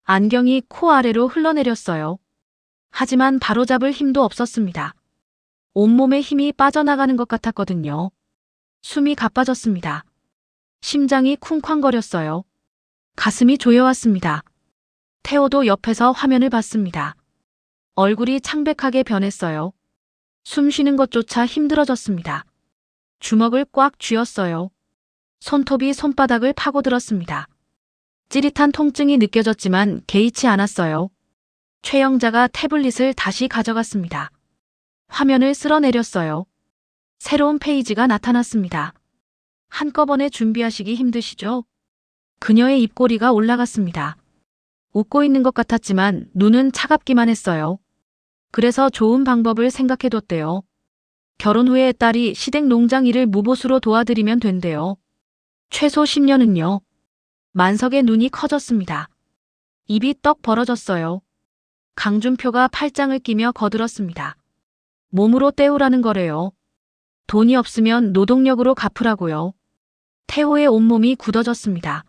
안경이 코 아래로 흘러내렸어요. 하지만 바로잡을 힘도 없었습니다. 온몸에 힘이 빠져나가는 것 같았거든요. 숨이 가빠졌습니다. 심장이 쿵쾅거렸어요. 가슴이 조여왔습니다. 태호도 옆에서 화면을 봤습니다. 얼굴이 창백하게 변했어요. 숨 쉬는 것조차 힘들어졌습니다. 주먹을 꽉 쥐었어요. 손톱이 손바닥을 파고들었습니다. 찌릿한 통증이 느껴졌지만 개의치 않았어요. 최영자가 태블릿을 다시 가져갔습니다. 화면을 쓸어내렸어요. 새로운 페이지가 나타났습니다. 한꺼번에 준비하시기 힘드시죠? 그녀의 입꼬리가 올라갔습니다. 웃고 있는 것 같았지만 눈은 차갑기만 했어요. 그래서 좋은 방법을 생각해뒀대요. 결혼 후에 딸이 시댁 농장 일을 무보수로 도와드리면 된대요. 최소 10년은요. 만석의 눈이 커졌습니다. 입이 떡 벌어졌어요. 강준표가 팔짱을 끼며 거들었습니다. 몸으로 때우라는 거래요. 돈이 없으면 노동력으로 갚으라고요. 태호의 온몸이 굳어졌습니다.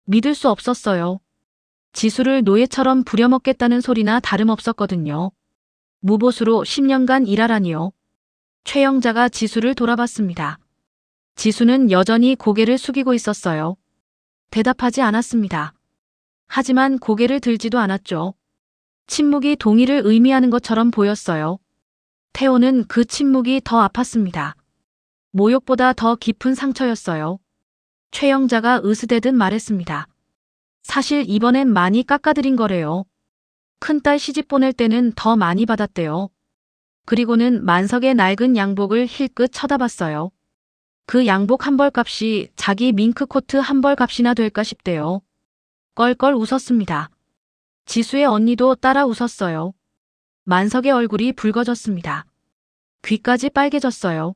믿을 수 없었어요. 지수를 노예처럼 부려먹겠다는 소리나 다름없었거든요. 무보수로 10년간 일하라니요. 최영자가 지수를 돌아봤습니다. 지수는 여전히 고개를 숙이고 있었어요. 대답하지 않았습니다. 하지만 고개를 들지도 않았죠. 침묵이 동의를 의미하는 것처럼 보였어요. 태호는 그 침묵이 더 아팠습니다. 모욕보다 더 깊은 상처였어요. 최영자가 으스대듯 말했습니다. 사실 이번엔 많이 깎아드린 거래요. 큰딸 시집 보낼 때는 더 많이 받았대요. 그리고는 만석의 낡은 양복을 힐끗 쳐다봤어요. 그 양복 한 벌 값이 자기 밍크 코트 한 벌 값이나 될까 싶대요. 껄껄 웃었습니다. 지수의 언니도 따라 웃었어요. 만석의 얼굴이 붉어졌습니다. 귀까지 빨개졌어요.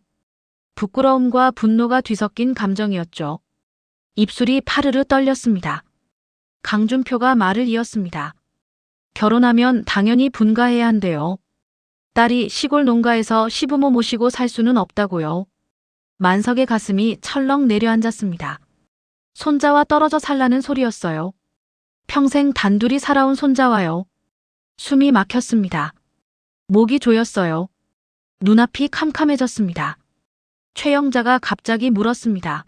부끄러움과 분노가 뒤섞인 감정이었죠. 입술이 파르르 떨렸습니다. 강준표가 말을 이었습니다. 결혼하면 당연히 분가해야 한대요. 딸이 시골 농가에서 시부모 모시고 살 수는 없다고요. 만석의 가슴이 철렁 내려앉았습니다. 손자와 떨어져 살라는 소리였어요. 평생 단둘이 살아온 손자와요. 숨이 막혔습니다. 목이 조였어요. 눈앞이 캄캄해졌습니다. 최영자가 갑자기 물었습니다.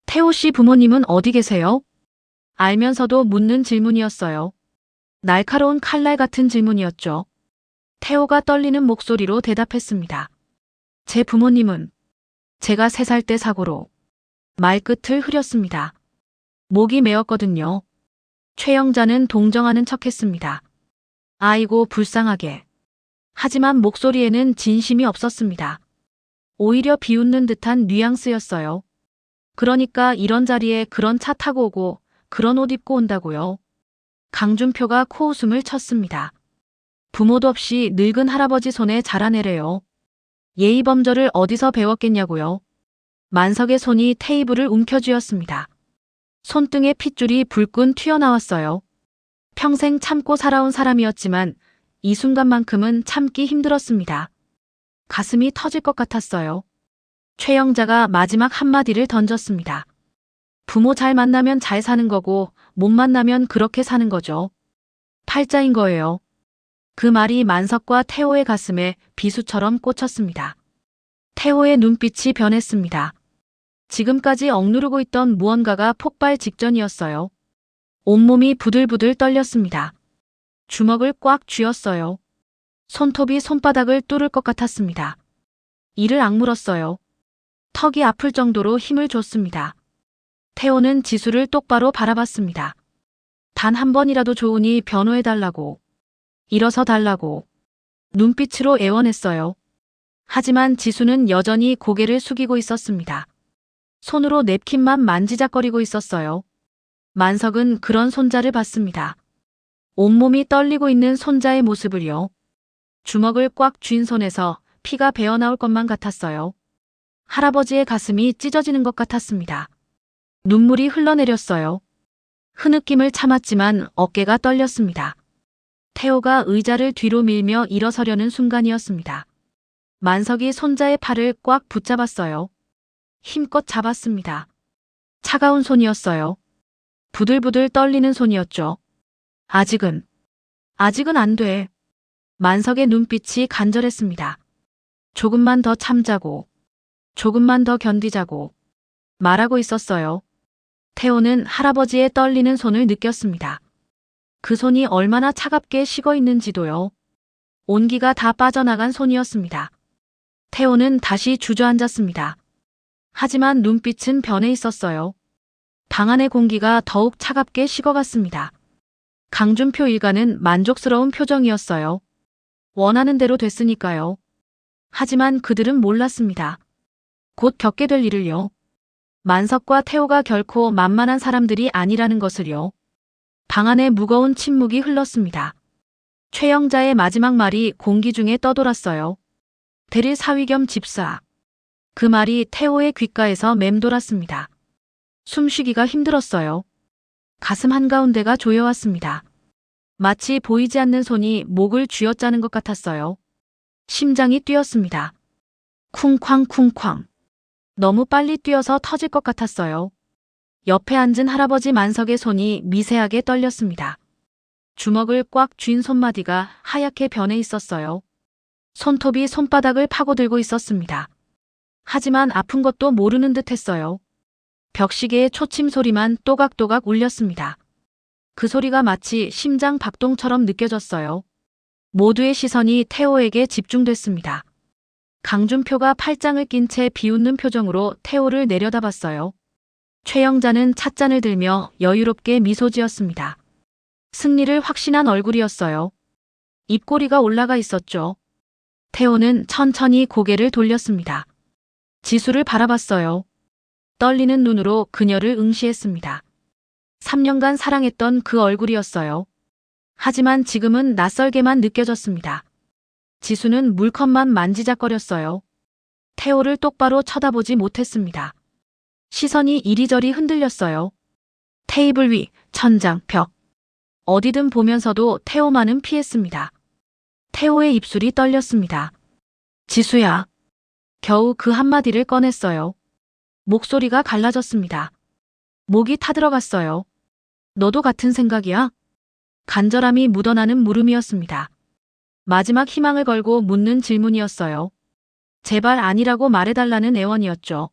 태호 씨 부모님은 어디 계세요? 알면서도 묻는 질문이었어요. 날카로운 칼날 같은 질문이었죠. 태호가 떨리는 목소리로 대답했습니다. 제 부모님은 제가 3살 때 사고로 말끝을 흐렸습니다. 목이 메었거든요. 최영자는 동정하는 척했습니다. 아이고 불쌍하게. 하지만 목소리에는 진심이 없었습니다. 오히려 비웃는 듯한 뉘앙스였어요. 그러니까 이런 자리에 그런 차 타고 오고 그런 옷 입고 온다고요. 강준표가 코웃음을 쳤습니다. 부모도 없이 늙은 할아버지 손에 자라내래요. 예의범절을 어디서 배웠겠냐고요. 만석의 손이 테이블을 움켜쥐었습니다. 손등에 핏줄이 불끈 튀어나왔어요. 평생 참고 살아온 사람이었지만 이 순간만큼은 참기 힘들었습니다. 가슴이 터질 것 같았어요. 최영자가 마지막 한마디를 던졌습니다. 부모 잘 만나면 잘 사는 거고 못 만나면 그렇게 사는 거죠. 팔자인 거예요. 그 말이 만석과 태호의 가슴에 비수처럼 꽂혔습니다. 태호의 눈빛이 변했습니다. 지금까지 억누르고 있던 무언가가 폭발 직전이었어요. 온몸이 부들부들 떨렸습니다. 주먹을 꽉 쥐었어요. 손톱이 손바닥을 뚫을 것 같았습니다. 이를 악물었어요. 턱이 아플 정도로 힘을 줬습니다. 태호는 지수를 똑바로 바라봤습니다. 단 한 번이라도 좋으니 변호해달라고. 일어서 달라고. 눈빛으로 애원했어요. 하지만 지수는 여전히 고개를 숙이고 있었습니다. 손으로 냅킨만 만지작거리고 있었어요. 만석은 그런 손자를 봤습니다. 온몸이 떨리고 있는 손자의 모습을요. 주먹을 꽉 쥔 손에서 피가 배어나올 것만 같았어요. 할아버지의 가슴이 찢어지는 것 같았습니다. 눈물이 흘러내렸어요. 흐느낌을 참았지만 어깨가 떨렸습니다. 태호가 의자를 뒤로 밀며 일어서려는 순간이었습니다. 만석이 손자의 팔을 꽉 붙잡았어요. 힘껏 잡았습니다. 차가운 손이었어요. 부들부들 떨리는 손이었죠. 아직은 안 돼. 만석의 눈빛이 간절했습니다. 조금만 더 참자고, 조금만 더 견디자고 말하고 있었어요. 태호는 할아버지의 떨리는 손을 느꼈습니다. 그 손이 얼마나 차갑게 식어 있는지도요. 온기가 다 빠져나간 손이었습니다. 태호는 다시 주저앉았습니다. 하지만 눈빛은 변해 있었어요. 방 안의 공기가 더욱 차갑게 식어갔습니다. 강준표 일가는 만족스러운 표정이었어요. 원하는 대로 됐으니까요. 하지만 그들은 몰랐습니다. 곧 겪게 될 일을요. 만석과 태호가 결코 만만한 사람들이 아니라는 것을요. 방 안에 무거운 침묵이 흘렀습니다. 최영자의 마지막 말이 공기 중에 떠돌았어요. 대릴 사위 겸 집사. 그 말이 태호의 귓가에서 맴돌았습니다. 숨쉬기가 힘들었어요. 가슴 한가운데가 조여왔습니다. 마치 보이지 않는 손이 목을 쥐어짜는 것 같았어요. 심장이 뛰었습니다. 쿵쾅쿵쾅. 너무 빨리 뛰어서 터질 것 같았어요. 옆에 앉은 할아버지 만석의 손이 미세하게 떨렸습니다. 주먹을 꽉 쥔 손마디가 하얗게 변해 있었어요. 손톱이 손바닥을 파고들고 있었습니다. 하지만 아픈 것도 모르는 듯 했어요. 벽시계의 초침 소리만 또각또각 울렸습니다. 그 소리가 마치 심장 박동처럼 느껴졌어요. 모두의 시선이 태호에게 집중됐습니다. 강준표가 팔짱을 낀 채 비웃는 표정으로 태호를 내려다봤어요. 최영자는 찻잔을 들며 여유롭게 미소 지었습니다. 승리를 확신한 얼굴이었어요. 입꼬리가 올라가 있었죠. 태호는 천천히 고개를 돌렸습니다. 지수를 바라봤어요. 떨리는 눈으로 그녀를 응시했습니다. 3년간 사랑했던 그 얼굴이었어요. 하지만 지금은 낯설게만 느껴졌습니다. 지수는 물컵만 만지작거렸어요. 태호를 똑바로 쳐다보지 못했습니다. 시선이 이리저리 흔들렸어요. 테이블 위, 천장, 벽. 어디든 보면서도 태호만은 피했습니다. 태호의 입술이 떨렸습니다. 지수야. 겨우 그 한마디를 꺼냈어요. 목소리가 갈라졌습니다. 목이 타들어갔어요. 너도 같은 생각이야? 간절함이 묻어나는 물음이었습니다. 마지막 희망을 걸고 묻는 질문이었어요. 제발 아니라고 말해달라는 애원이었죠.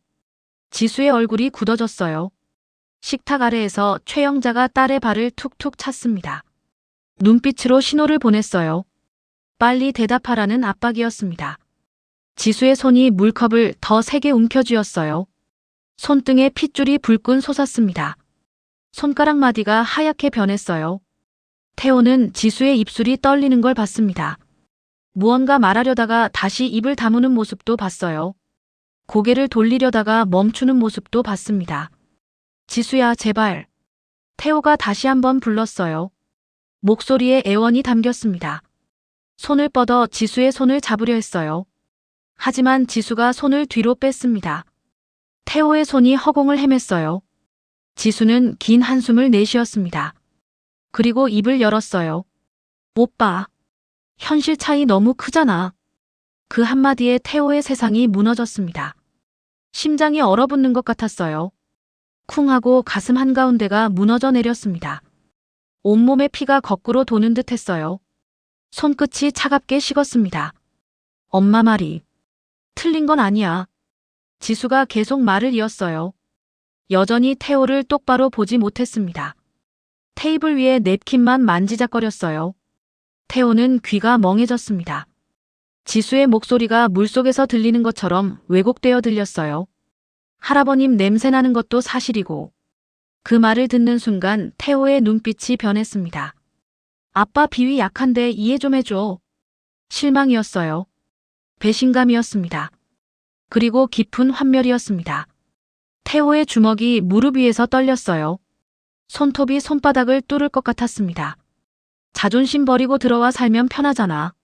지수의 얼굴이 굳어졌어요. 식탁 아래에서 최영자가 딸의 발을 툭툭 찼습니다. 눈빛으로 신호를 보냈어요. 빨리 대답하라는 압박이었습니다. 지수의 손이 물컵을 더 세게 움켜쥐었어요. 손등에 핏줄이 불끈 솟았습니다. 손가락 마디가 하얗게 변했어요. 태호는 지수의 입술이 떨리는 걸 봤습니다. 무언가 말하려다가 다시 입을 다무는 모습도 봤어요. 고개를 돌리려다가 멈추는 모습도 봤습니다. 지수야, 제발. 태호가 다시 한번 불렀어요. 목소리에 애원이 담겼습니다. 손을 뻗어 지수의 손을 잡으려 했어요. 하지만 지수가 손을 뒤로 뺐습니다. 태호의 손이 허공을 헤맸어요. 지수는 긴 한숨을 내쉬었습니다. 그리고 입을 열었어요. 오빠. 현실 차이 너무 크잖아. 그 한마디에 태호의 세상이 무너졌습니다. 심장이 얼어붙는 것 같았어요. 쿵 하고 가슴 한가운데가 무너져 내렸습니다. 온몸에 피가 거꾸로 도는 듯 했어요. 손끝이 차갑게 식었습니다. 엄마 말이 틀린 건 아니야. 지수가 계속 말을 이었어요. 여전히 태호를 똑바로 보지 못했습니다. 테이블 위에 냅킨만 만지작거렸어요. 태호는 귀가 멍해졌습니다. 지수의 목소리가 물속에서 들리는 것처럼 왜곡되어 들렸어요. 할아버님 냄새나는 것도 사실이고. 그 말을 듣는 순간 태호의 눈빛이 변했습니다. 아빠 비위 약한데 이해 좀 해줘. 실망이었어요. 배신감이었습니다. 그리고 깊은 환멸이었습니다. 태호의 주먹이 무릎 위에서 떨렸어요. 손톱이 손바닥을 뚫을 것 같았습니다. 자존심 버리고 들어와 살면 편하잖아.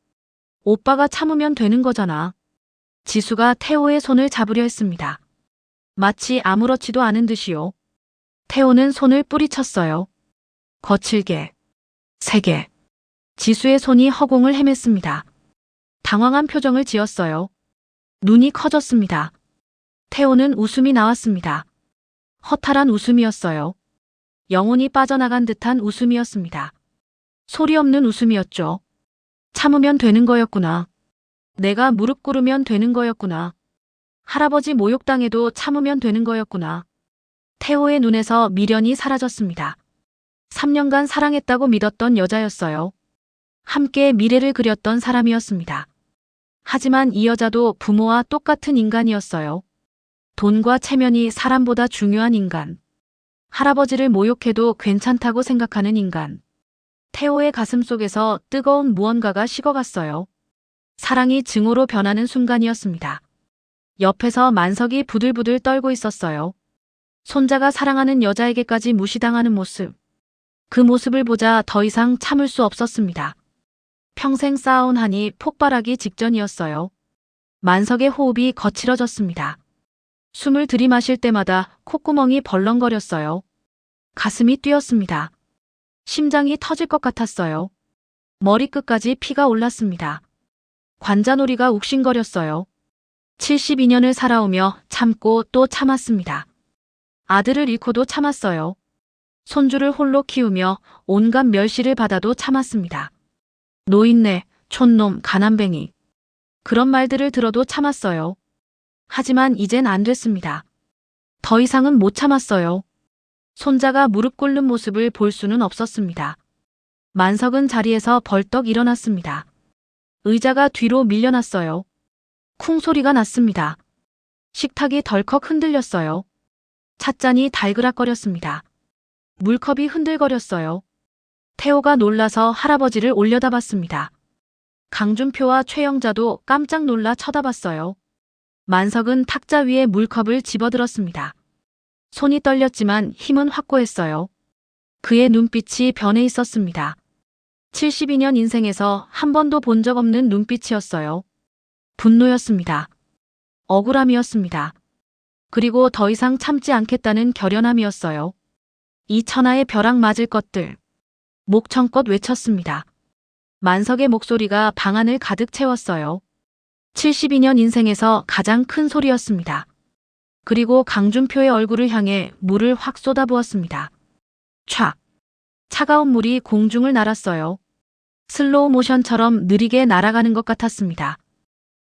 오빠가 참으면 되는 거잖아. 지수가 태호의 손을 잡으려 했습니다. 마치 아무렇지도 않은 듯이요. 태호는 손을 뿌리쳤어요. 거칠게. 세게. 지수의 손이 허공을 헤맸습니다. 당황한 표정을 지었어요. 눈이 커졌습니다. 태호는 웃음이 나왔습니다. 허탈한 웃음이었어요. 영혼이 빠져나간 듯한 웃음이었습니다. 소리 없는 웃음이었죠. 참으면 되는 거였구나. 내가 무릎 꿇으면 되는 거였구나. 할아버지 모욕당해도 참으면 되는 거였구나. 태호의 눈에서 미련이 사라졌습니다. 3년간 사랑했다고 믿었던 여자였어요. 함께 미래를 그렸던 사람이었습니다. 하지만 이 여자도 부모와 똑같은 인간이었어요. 돈과 체면이 사람보다 중요한 인간. 할아버지를 모욕해도 괜찮다고 생각하는 인간. 태호의 가슴 속에서 뜨거운 무언가가 식어갔어요. 사랑이 증오로 변하는 순간이었습니다. 옆에서 만석이 부들부들 떨고 있었어요. 손자가 사랑하는 여자에게까지 무시당하는 모습. 그 모습을 보자 더 이상 참을 수 없었습니다. 평생 쌓아온 한이 폭발하기 직전이었어요. 만석의 호흡이 거칠어졌습니다. 숨을 들이마실 때마다 콧구멍이 벌렁거렸어요. 가슴이 뛰었습니다. 심장이 터질 것 같았어요. 머리끝까지 피가 올랐습니다. 관자놀이가 욱신거렸어요. 72년을 살아오며 참고 또 참았습니다. 아들을 잃고도 참았어요. 손주를 홀로 키우며 온갖 멸시를 받아도 참았습니다. 노인네, 촌놈, 가난뱅이. 그런 말들을 들어도 참았어요. 하지만 이젠 안 됐습니다. 더 이상은 못 참았어요. 손자가 무릎 꿇는 모습을 볼 수는 없었습니다. 만석은 자리에서 벌떡 일어났습니다. 의자가 뒤로 밀려났어요. 쿵 소리가 났습니다. 식탁이 덜컥 흔들렸어요. 찻잔이 달그락거렸습니다. 물컵이 흔들거렸어요. 태호가 놀라서 할아버지를 올려다봤습니다. 강준표와 최영자도 깜짝 놀라 쳐다봤어요. 만석은 탁자 위에 물컵을 집어들었습니다. 손이 떨렸지만 힘은 확고했어요. 그의 눈빛이 변해 있었습니다. 72년 인생에서 한 번도 본 적 없는 눈빛이었어요. 분노였습니다. 억울함이었습니다. 그리고 더 이상 참지 않겠다는 결연함이었어요. 이 천하의 벼락 맞을 것들. 목청껏 외쳤습니다. 만석의 목소리가 방 안을 가득 채웠어요. 72년 인생에서 가장 큰 소리였습니다. 그리고 강준표의 얼굴을 향해 물을 확 쏟아부었습니다. 촥! 차가운 물이 공중을 날았어요. 슬로우 모션처럼 느리게 날아가는 것 같았습니다.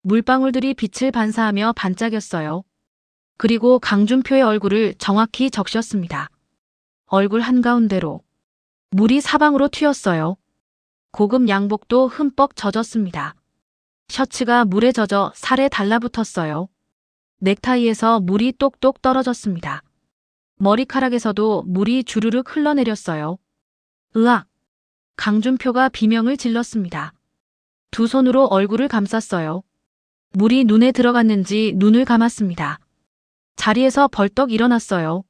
물방울들이 빛을 반사하며 반짝였어요. 그리고 강준표의 얼굴을 정확히 적셨습니다. 얼굴 한가운데로 물이 사방으로 튀었어요. 고급 양복도 흠뻑 젖었습니다. 셔츠가 물에 젖어 살에 달라붙었어요. 넥타이에서 물이 똑똑 떨어졌습니다. 머리카락에서도 물이 주르륵 흘러내렸어요. 으악! 강준표가 비명을 질렀습니다. 두 손으로 얼굴을 감쌌어요. 물이 눈에 들어갔는지 눈을 감았습니다. 자리에서 벌떡 일어났어요.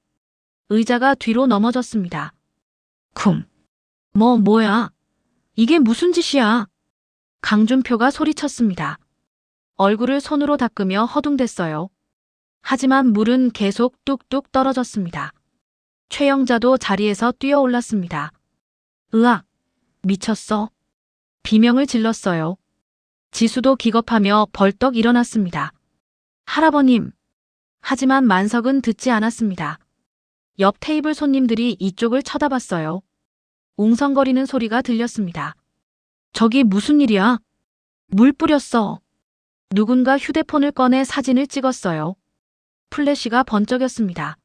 의자가 뒤로 넘어졌습니다. 쿵! 뭐야? 이게 무슨 짓이야? 강준표가 소리쳤습니다. 얼굴을 손으로 닦으며 허둥댔어요. 하지만 물은 계속 뚝뚝 떨어졌습니다. 최영자도 자리에서 뛰어올랐습니다. 으악! 미쳤어? 비명을 질렀어요. 지수도 기겁하며 벌떡 일어났습니다. 할아버님! 하지만 만석은 듣지 않았습니다. 옆 테이블 손님들이 이쪽을 쳐다봤어요. 웅성거리는 소리가 들렸습니다. 저기 무슨 일이야? 물 뿌렸어. 누군가 휴대폰을 꺼내 사진을 찍었어요. 플래시가 번쩍였습니다.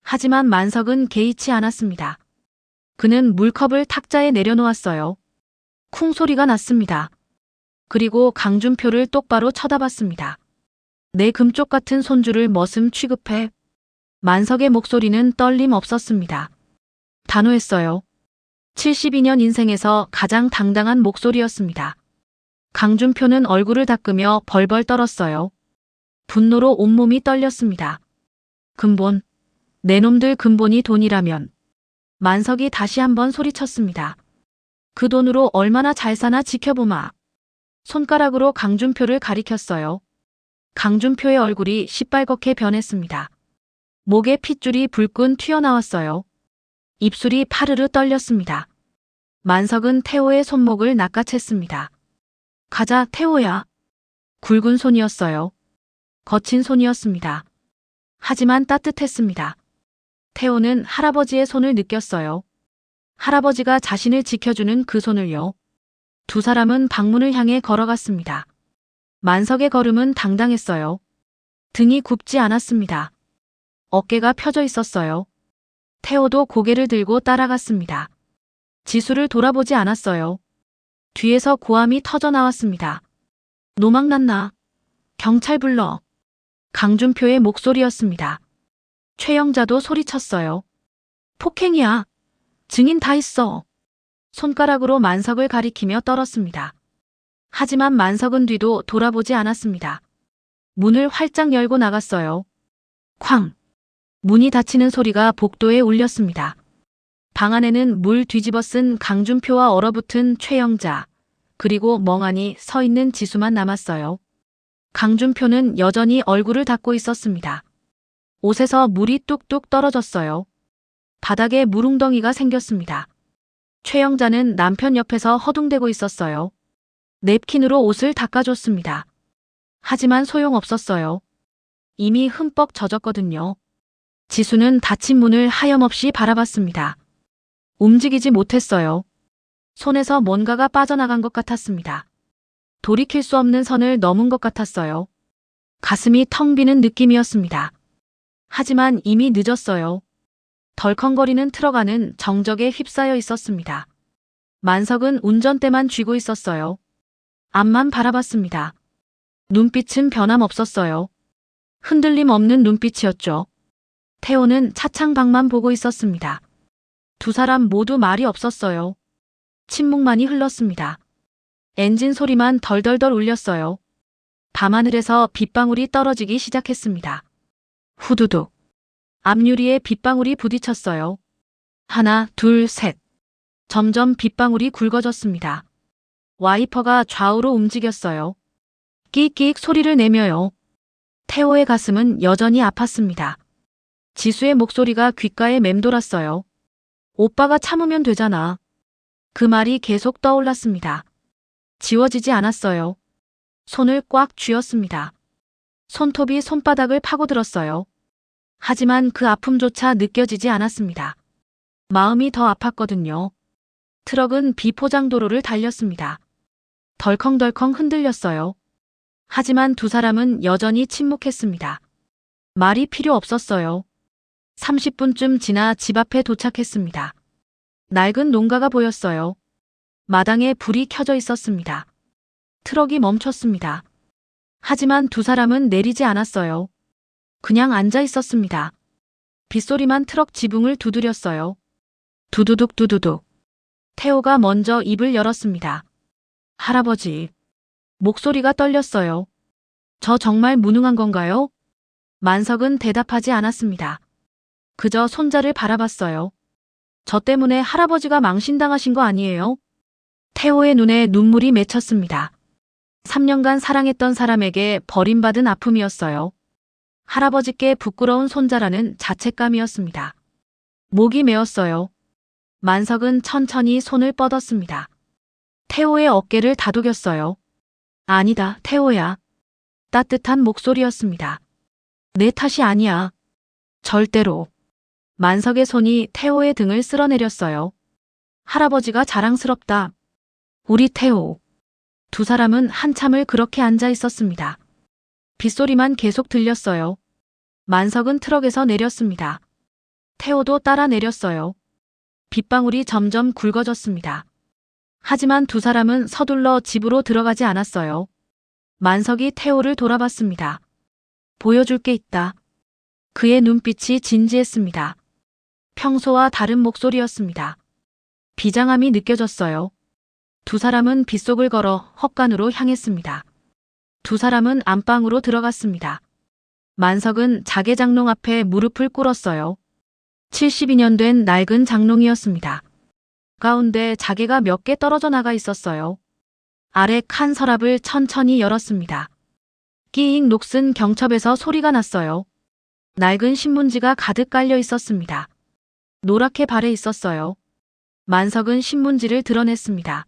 하지만 만석은 개의치 않았습니다. 그는 물컵을 탁자에 내려놓았어요. 쿵 소리가 났습니다. 그리고 강준표를 똑바로 쳐다봤습니다. 내 금쪽 같은 손주를 머슴 취급해. 만석의 목소리는 떨림 없었습니다. 단호했어요. 72년 인생에서 가장 당당한 목소리였습니다. 강준표는 얼굴을 닦으며 벌벌 떨었어요. 분노로 온몸이 떨렸습니다. 근본, 내 놈들 근본이 돈이라면. 만석이 다시 한번 소리쳤습니다. 그 돈으로 얼마나 잘 사나 지켜보마. 손가락으로 강준표를 가리켰어요. 강준표의 얼굴이 시뻘겋게 변했습니다. 목에 핏줄이 불끈 튀어나왔어요. 입술이 파르르 떨렸습니다. 만석은 태호의 손목을 낚아챘습니다. 가자, 태호야. 굵은 손이었어요. 거친 손이었습니다. 하지만 따뜻했습니다. 태호는 할아버지의 손을 느꼈어요. 할아버지가 자신을 지켜주는 그 손을요. 두 사람은 방문을 향해 걸어갔습니다. 만석의 걸음은 당당했어요. 등이 굽지 않았습니다. 어깨가 펴져 있었어요. 태호도 고개를 들고 따라갔습니다. 지수를 돌아보지 않았어요. 뒤에서 고함이 터져 나왔습니다. 노망났나? 경찰 불러. 강준표의 목소리였습니다. 최영자도 소리쳤어요. 폭행이야. 증인 다 있어. 손가락으로 만석을 가리키며 떨었습니다. 하지만 만석은 뒤도 돌아보지 않았습니다. 문을 활짝 열고 나갔어요. 쾅! 문이 닫히는 소리가 복도에 울렸습니다. 방 안에는 물 뒤집어 쓴 강준표와 얼어붙은 최영자, 그리고 멍하니 서 있는 지수만 남았어요. 강준표는 여전히 얼굴을 닦고 있었습니다. 옷에서 물이 뚝뚝 떨어졌어요. 바닥에 물웅덩이가 생겼습니다. 최영자는 남편 옆에서 허둥대고 있었어요. 냅킨으로 옷을 닦아줬습니다. 하지만 소용없었어요. 이미 흠뻑 젖었거든요. 지수는 닫힌 문을 하염없이 바라봤습니다. 움직이지 못했어요. 손에서 뭔가가 빠져나간 것 같았습니다. 돌이킬 수 없는 선을 넘은 것 같았어요. 가슴이 텅 비는 느낌이었습니다. 하지만 이미 늦었어요. 덜컹거리는 트럭 안은 정적에 휩싸여 있었습니다. 만석은 운전대만 쥐고 있었어요. 앞만 바라봤습니다. 눈빛은 변함없었어요. 흔들림 없는 눈빛이었죠. 태호는 차창 밖만 보고 있었습니다. 두 사람 모두 말이 없었어요. 침묵만이 흘렀습니다. 엔진 소리만 덜덜덜 울렸어요. 밤하늘에서 빗방울이 떨어지기 시작했습니다. 후두둑. 앞유리에 빗방울이 부딪혔어요. 하나, 둘, 셋. 점점 빗방울이 굵어졌습니다. 와이퍼가 좌우로 움직였어요. 끼익끼익 소리를 내며요. 태호의 가슴은 여전히 아팠습니다. 지수의 목소리가 귓가에 맴돌았어요. 오빠가 참으면 되잖아. 그 말이 계속 떠올랐습니다. 지워지지 않았어요. 손을 꽉 쥐었습니다. 손톱이 손바닥을 파고들었어요. 하지만 그 아픔조차 느껴지지 않았습니다. 마음이 더 아팠거든요. 트럭은 비포장도로를 달렸습니다. 덜컹덜컹 흔들렸어요. 하지만 두 사람은 여전히 침묵했습니다. 말이 필요 없었어요. 30분쯤 지나 집 앞에 도착했습니다. 낡은 농가가 보였어요. 마당에 불이 켜져 있었습니다. 트럭이 멈췄습니다. 하지만 두 사람은 내리지 않았어요. 그냥 앉아 있었습니다. 빗소리만 트럭 지붕을 두드렸어요. 두두둑 두두둑. 태호가 먼저 입을 열었습니다. 할아버지. 목소리가 떨렸어요. 저 정말 무능한 건가요? 만석은 대답하지 않았습니다. 그저 손자를 바라봤어요. 저 때문에 할아버지가 망신당하신 거 아니에요? 태호의 눈에 눈물이 맺혔습니다. 3년간 사랑했던 사람에게 버림받은 아픔이었어요. 할아버지께 부끄러운 손자라는 자책감이었습니다. 목이 메었어요. 만석은 천천히 손을 뻗었습니다. 태호의 어깨를 다독였어요. 아니다, 태호야. 따뜻한 목소리였습니다. 내 탓이 아니야. 절대로. 만석의 손이 태호의 등을 쓸어내렸어요. 할아버지가 자랑스럽다. 우리 태호. 두 사람은 한참을 그렇게 앉아 있었습니다. 빗소리만 계속 들렸어요. 만석은 트럭에서 내렸습니다. 태호도 따라 내렸어요. 빗방울이 점점 굵어졌습니다. 하지만 두 사람은 서둘러 집으로 들어가지 않았어요. 만석이 태호를 돌아봤습니다. 보여줄 게 있다. 그의 눈빛이 진지했습니다. 평소와 다른 목소리였습니다. 비장함이 느껴졌어요. 두 사람은 빗속을 걸어 헛간으로 향했습니다. 두 사람은 안방으로 들어갔습니다. 만석은 자개장롱 앞에 무릎을 꿇었어요. 72년 된 낡은 장롱이었습니다. 가운데 자개가 몇 개 떨어져 나가 있었어요. 아래 칸 서랍을 천천히 열었습니다. 끼익 녹슨 경첩에서 소리가 났어요. 낡은 신문지가 가득 깔려 있었습니다. 노랗게 발에 있었어요. 만석은 신문지를 드러냈습니다.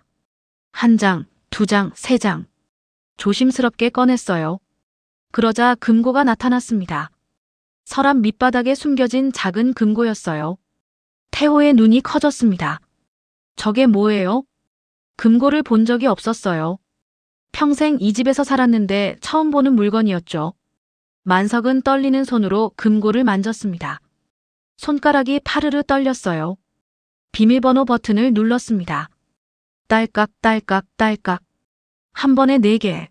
한 장, 두 장, 세 장. 조심스럽게 꺼냈어요. 그러자 금고가 나타났습니다. 서랍 밑바닥에 숨겨진 작은 금고였어요. 태호의 눈이 커졌습니다. 저게 뭐예요? 금고를 본 적이 없었어요. 평생 이 집에서 살았는데 처음 보는 물건이었죠. 만석은 떨리는 손으로 금고를 만졌습니다. 손가락이 파르르 떨렸어요. 비밀번호 버튼을 눌렀습니다. 딸깍 딸깍 딸깍. 한 번에 4개.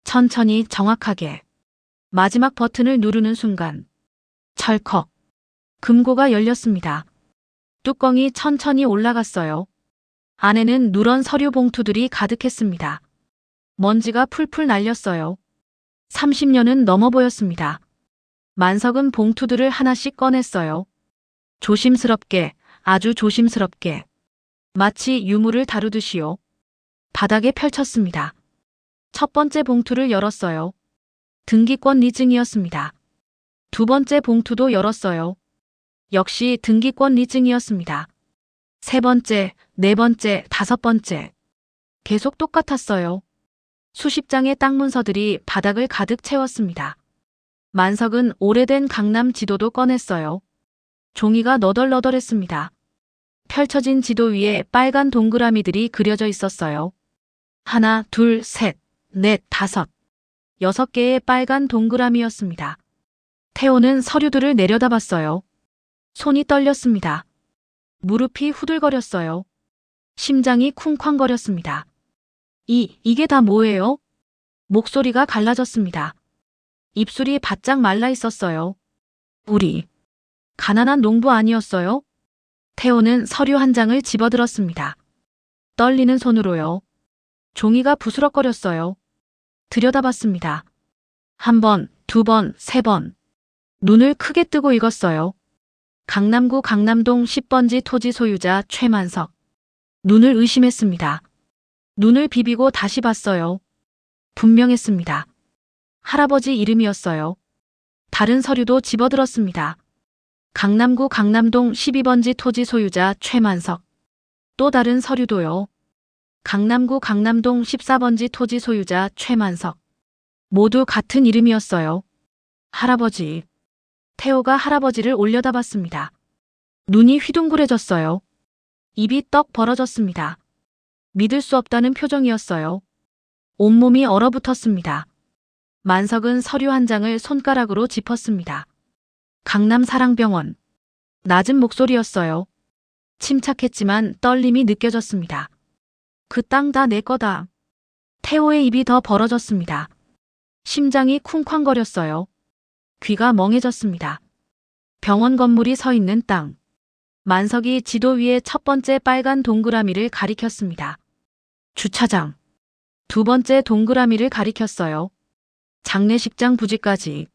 천천히 정확하게. 마지막 버튼을 누르는 순간 철컥. 금고가 열렸습니다. 뚜껑이 천천히 올라갔어요. 안에는 누런 서류 봉투들이 가득했습니다. 먼지가 풀풀 날렸어요. 30년은 넘어 보였습니다. 만석은 봉투들을 하나씩 꺼냈어요. 조심스럽게, 아주 조심스럽게. 마치 유물을 다루듯이요. 바닥에 펼쳤습니다. 첫 번째 봉투를 열었어요. 등기권 리증이었습니다. 두 번째 봉투도 열었어요. 역시 등기권 리증이었습니다. 세 번째, 네 번째, 다섯 번째. 계속 똑같았어요. 수십 장의 땅 문서들이 바닥을 가득 채웠습니다. 만석은 오래된 강남 지도도 꺼냈어요. 종이가 너덜너덜했습니다. 펼쳐진 지도 위에 빨간 동그라미들이 그려져 있었어요. 하나, 둘, 셋, 넷, 다섯, 6개의 빨간 동그라미였습니다. 태호는 서류들을 내려다봤어요. 손이 떨렸습니다. 무릎이 후들거렸어요. 심장이 쿵쾅거렸습니다. 이게 다 뭐예요? 목소리가 갈라졌습니다. 입술이 바짝 말라 있었어요. 우리 가난한 농부 아니었어요? 태호는 서류 한 장을 집어들었습니다. 떨리는 손으로요. 종이가 부스럭거렸어요. 들여다봤습니다. 1번, 2번, 3번. 눈을 크게 뜨고 읽었어요. 강남구 강남동 10번지 토지 소유자 최만석. 눈을 의심했습니다. 눈을 비비고 다시 봤어요. 분명했습니다. 할아버지 이름이었어요. 다른 서류도 집어들었습니다. 강남구 강남동 12번지 토지 소유자 최만석. 또 다른 서류도요. 강남구 강남동 14번지 토지 소유자 최만석. 모두 같은 이름이었어요. 할아버지. 태호가 할아버지를 올려다봤습니다. 눈이 휘둥그레졌어요. 입이 떡 벌어졌습니다. 믿을 수 없다는 표정이었어요. 온몸이 얼어붙었습니다. 만석은 서류 한 장을 손가락으로 짚었습니다. 강남사랑병원. 낮은 목소리였어요. 침착했지만 떨림이 느껴졌습니다. 그 땅 다 내 거다. 태호의 입이 더 벌어졌습니다. 심장이 쿵쾅거렸어요. 귀가 멍해졌습니다. 병원 건물이 서 있는 땅. 만석이 지도 위에 첫 번째 빨간 동그라미를 가리켰습니다. 주차장. 두 번째 동그라미를 가리켰어요. 장례식장 부지까지.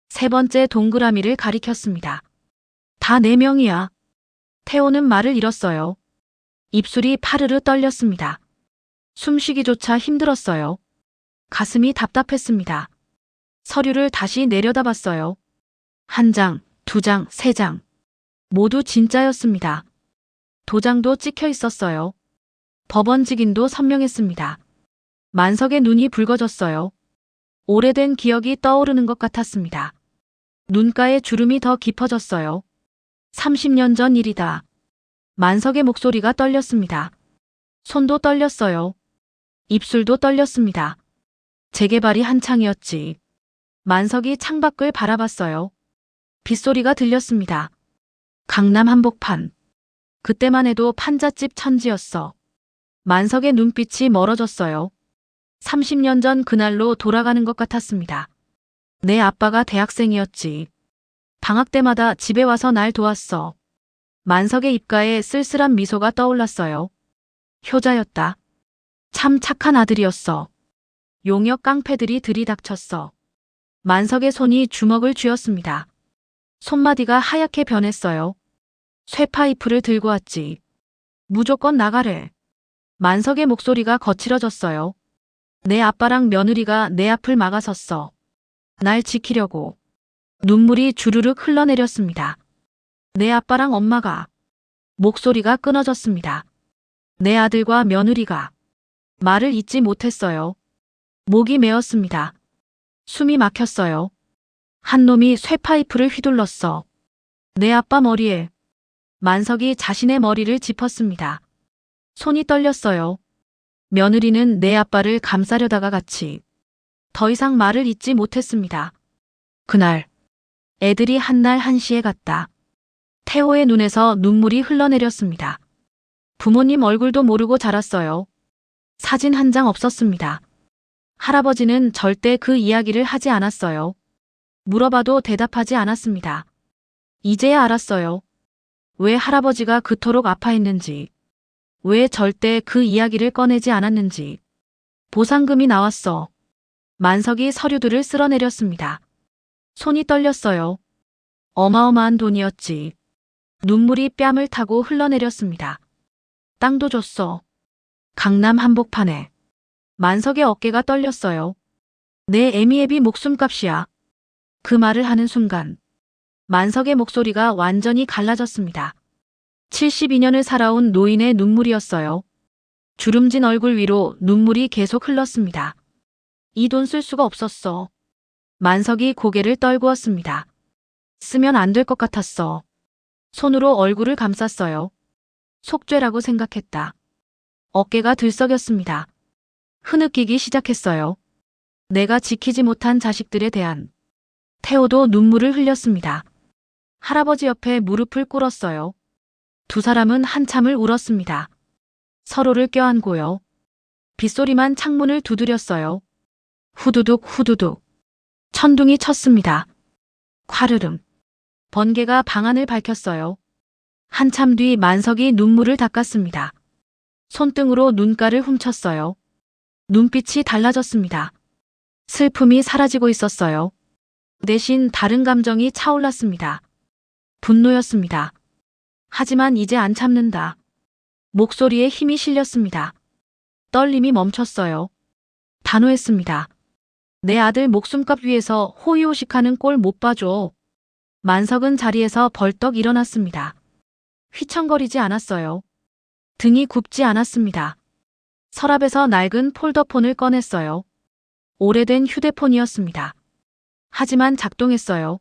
세 번째 동그라미를 가리켰습니다. 다 4명이야. 태호는 말을 잃었어요. 입술이 파르르 떨렸습니다. 숨쉬기조차 힘들었어요. 가슴이 답답했습니다. 서류를 다시 내려다봤어요. 1장, 2장, 3장. 모두 진짜였습니다. 도장도 찍혀 있었어요. 법원 직인도 선명했습니다. 만석의 눈이 붉어졌어요. 오래된 기억이 떠오르는 것 같았습니다. 눈가에 주름이 더 깊어졌어요. 30년 전 일이다. 만석의 목소리가 떨렸습니다. 손도 떨렸어요. 입술도 떨렸습니다. 재개발이 한창이었지. 만석이 창밖을 바라봤어요. 빗소리가 들렸습니다. 강남 한복판. 그때만 해도 판잣집 천지였어. 만석의 눈빛이 멀어졌어요. 30년 전 그날로 돌아가는 것 같았습니다. 내 아빠가 대학생이었지. 방학 때마다 집에 와서 날 도왔어. 만석의 입가에 쓸쓸한 미소가 떠올랐어요. 효자였다. 참 착한 아들이었어. 용역 깡패들이 들이닥쳤어. 만석의 손이 주먹을 쥐었습니다. 손마디가 하얗게 변했어요. 쇠파이프를 들고 왔지. 무조건 나가래. 만석의 목소리가 거칠어졌어요. 내 아빠랑 며느리가 내 앞을 막아섰어. 날 지키려고. 눈물이 주르륵 흘러내렸습니다. 내 아빠랑 엄마가. 목소리가 끊어졌습니다. 내 아들과 며느리가. 말을 잇지 못했어요. 목이 메었습니다. 숨이 막혔어요. 한 놈이 쇠파이프를 휘둘렀어. 내 아빠 머리에. 만석이 자신의 머리를 짚었습니다. 손이 떨렸어요. 며느리는 내 아빠를 감싸려다가 같이. 더 이상 말을 잇지 못했습니다. 그날. 애들이 한날 한시에 갔다. 태호의 눈에서 눈물이 흘러내렸습니다. 부모님 얼굴도 모르고 자랐어요. 사진 한 장 없었습니다. 할아버지는 절대 그 이야기를 하지 않았어요. 물어봐도 대답하지 않았습니다. 이제야 알았어요. 왜 할아버지가 그토록 아파했는지. 왜 절대 그 이야기를 꺼내지 않았는지. 보상금이 나왔어. 만석이 서류들을 쓸어내렸습니다. 손이 떨렸어요. 어마어마한 돈이었지. 눈물이 뺨을 타고 흘러내렸습니다. 땅도 줬어. 강남 한복판에. 만석의 어깨가 떨렸어요. 내 애미애비 목숨값이야. 그 말을 하는 순간 만석의 목소리가 완전히 갈라졌습니다. 72년을 살아온 노인의 눈물이었어요. 주름진 얼굴 위로 눈물이 계속 흘렀습니다. 이 돈 쓸 수가 없었어. 만석이 고개를 떨구었습니다. 쓰면 안 될 것 같았어. 손으로 얼굴을 감쌌어요. 속죄라고 생각했다. 어깨가 들썩였습니다. 흐느끼기 시작했어요. 내가 지키지 못한 자식들에 대한. 태호도 눈물을 흘렸습니다. 할아버지 옆에 무릎을 꿇었어요. 두 사람은 한참을 울었습니다. 서로를 껴안고요. 빗소리만 창문을 두드렸어요. 후두둑 후두둑. 천둥이 쳤습니다. 콰르릉. 번개가 방안을 밝혔어요. 한참 뒤 만석이 눈물을 닦았습니다. 손등으로 눈가를 훔쳤어요. 눈빛이 달라졌습니다. 슬픔이 사라지고 있었어요. 대신 다른 감정이 차올랐습니다. 분노였습니다. 하지만 이제 안 참는다. 목소리에 힘이 실렸습니다. 떨림이 멈췄어요. 단호했습니다. 내 아들 목숨값 위해서 호의호식하는 꼴 못 봐줘. 만석은 자리에서 벌떡 일어났습니다. 휘청거리지 않았어요. 등이 굽지 않았습니다. 서랍에서 낡은 폴더폰을 꺼냈어요. 오래된 휴대폰이었습니다. 하지만 작동했어요.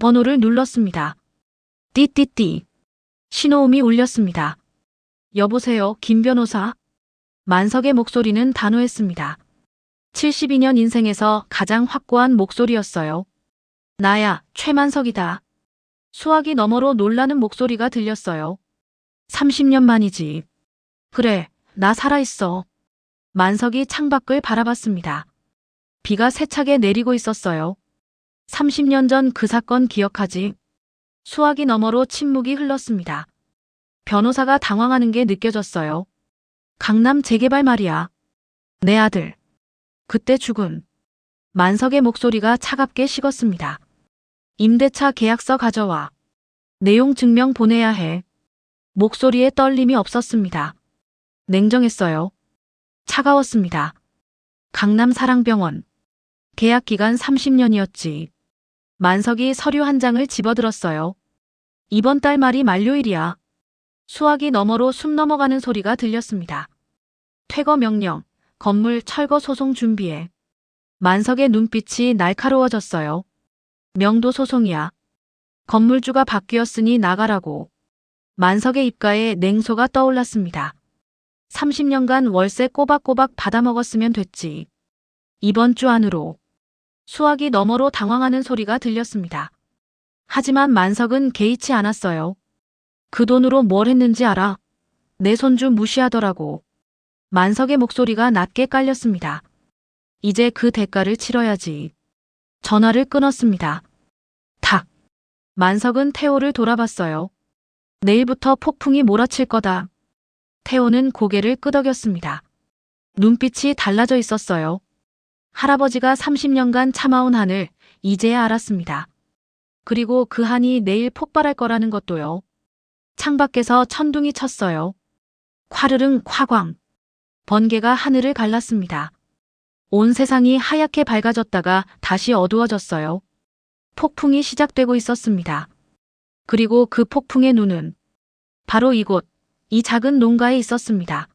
번호를 눌렀습니다. 띠띠띠. 신호음이 울렸습니다. 여보세요, 김 변호사. 만석의 목소리는 단호했습니다. 72년 인생에서 가장 확고한 목소리였어요. 나야, 최만석이다. 수화기 너머로 놀라는 목소리가 들렸어요. 30년 만이지. 그래, 나 살아있어. 만석이 창밖을 바라봤습니다. 비가 세차게 내리고 있었어요. 30년 전 그 사건 기억하지? 수화기 너머로 침묵이 흘렀습니다. 변호사가 당황하는 게 느껴졌어요. 강남 재개발 말이야. 내 아들. 그때 죽은. 만석의 목소리가 차갑게 식었습니다. 임대차 계약서 가져와. 내용 증명 보내야 해. 목소리에 떨림이 없었습니다. 냉정했어요. 차가웠습니다. 강남 사랑병원. 계약 기간 30년이었지. 만석이 서류 한 장을 집어들었어요. 이번 달 말이 만료일이야. 수화기 너머로 숨 넘어가는 소리가 들렸습니다. 퇴거 명령, 건물 철거 소송 준비해. 만석의 눈빛이 날카로워졌어요. 명도 소송이야. 건물주가 바뀌었으니 나가라고. 만석의 입가에 냉소가 떠올랐습니다. 30년간 월세 꼬박꼬박 받아먹었으면 됐지. 이번 주 안으로. 수화기 너머로 당황하는 소리가 들렸습니다. 하지만 만석은 개의치 않았어요. 그 돈으로 뭘 했는지 알아? 내 손주 무시하더라고. 만석의 목소리가 낮게 깔렸습니다. 이제 그 대가를 치러야지. 전화를 끊었습니다. 탁. 만석은 태호를 돌아봤어요. 내일부터 폭풍이 몰아칠 거다. 태호는 고개를 끄덕였습니다. 눈빛이 달라져 있었어요. 할아버지가 30년간 참아온 한을 이제야 알았습니다. 그리고 그 한이 내일 폭발할 거라는 것도요. 창밖에서 천둥이 쳤어요. 콰르릉 콰광. 번개가 하늘을 갈랐습니다. 온 세상이 하얗게 밝아졌다가 다시 어두워졌어요. 폭풍이 시작되고 있었습니다. 그리고 그 폭풍의 눈은 바로 이곳, 이 작은 농가에 있었습니다.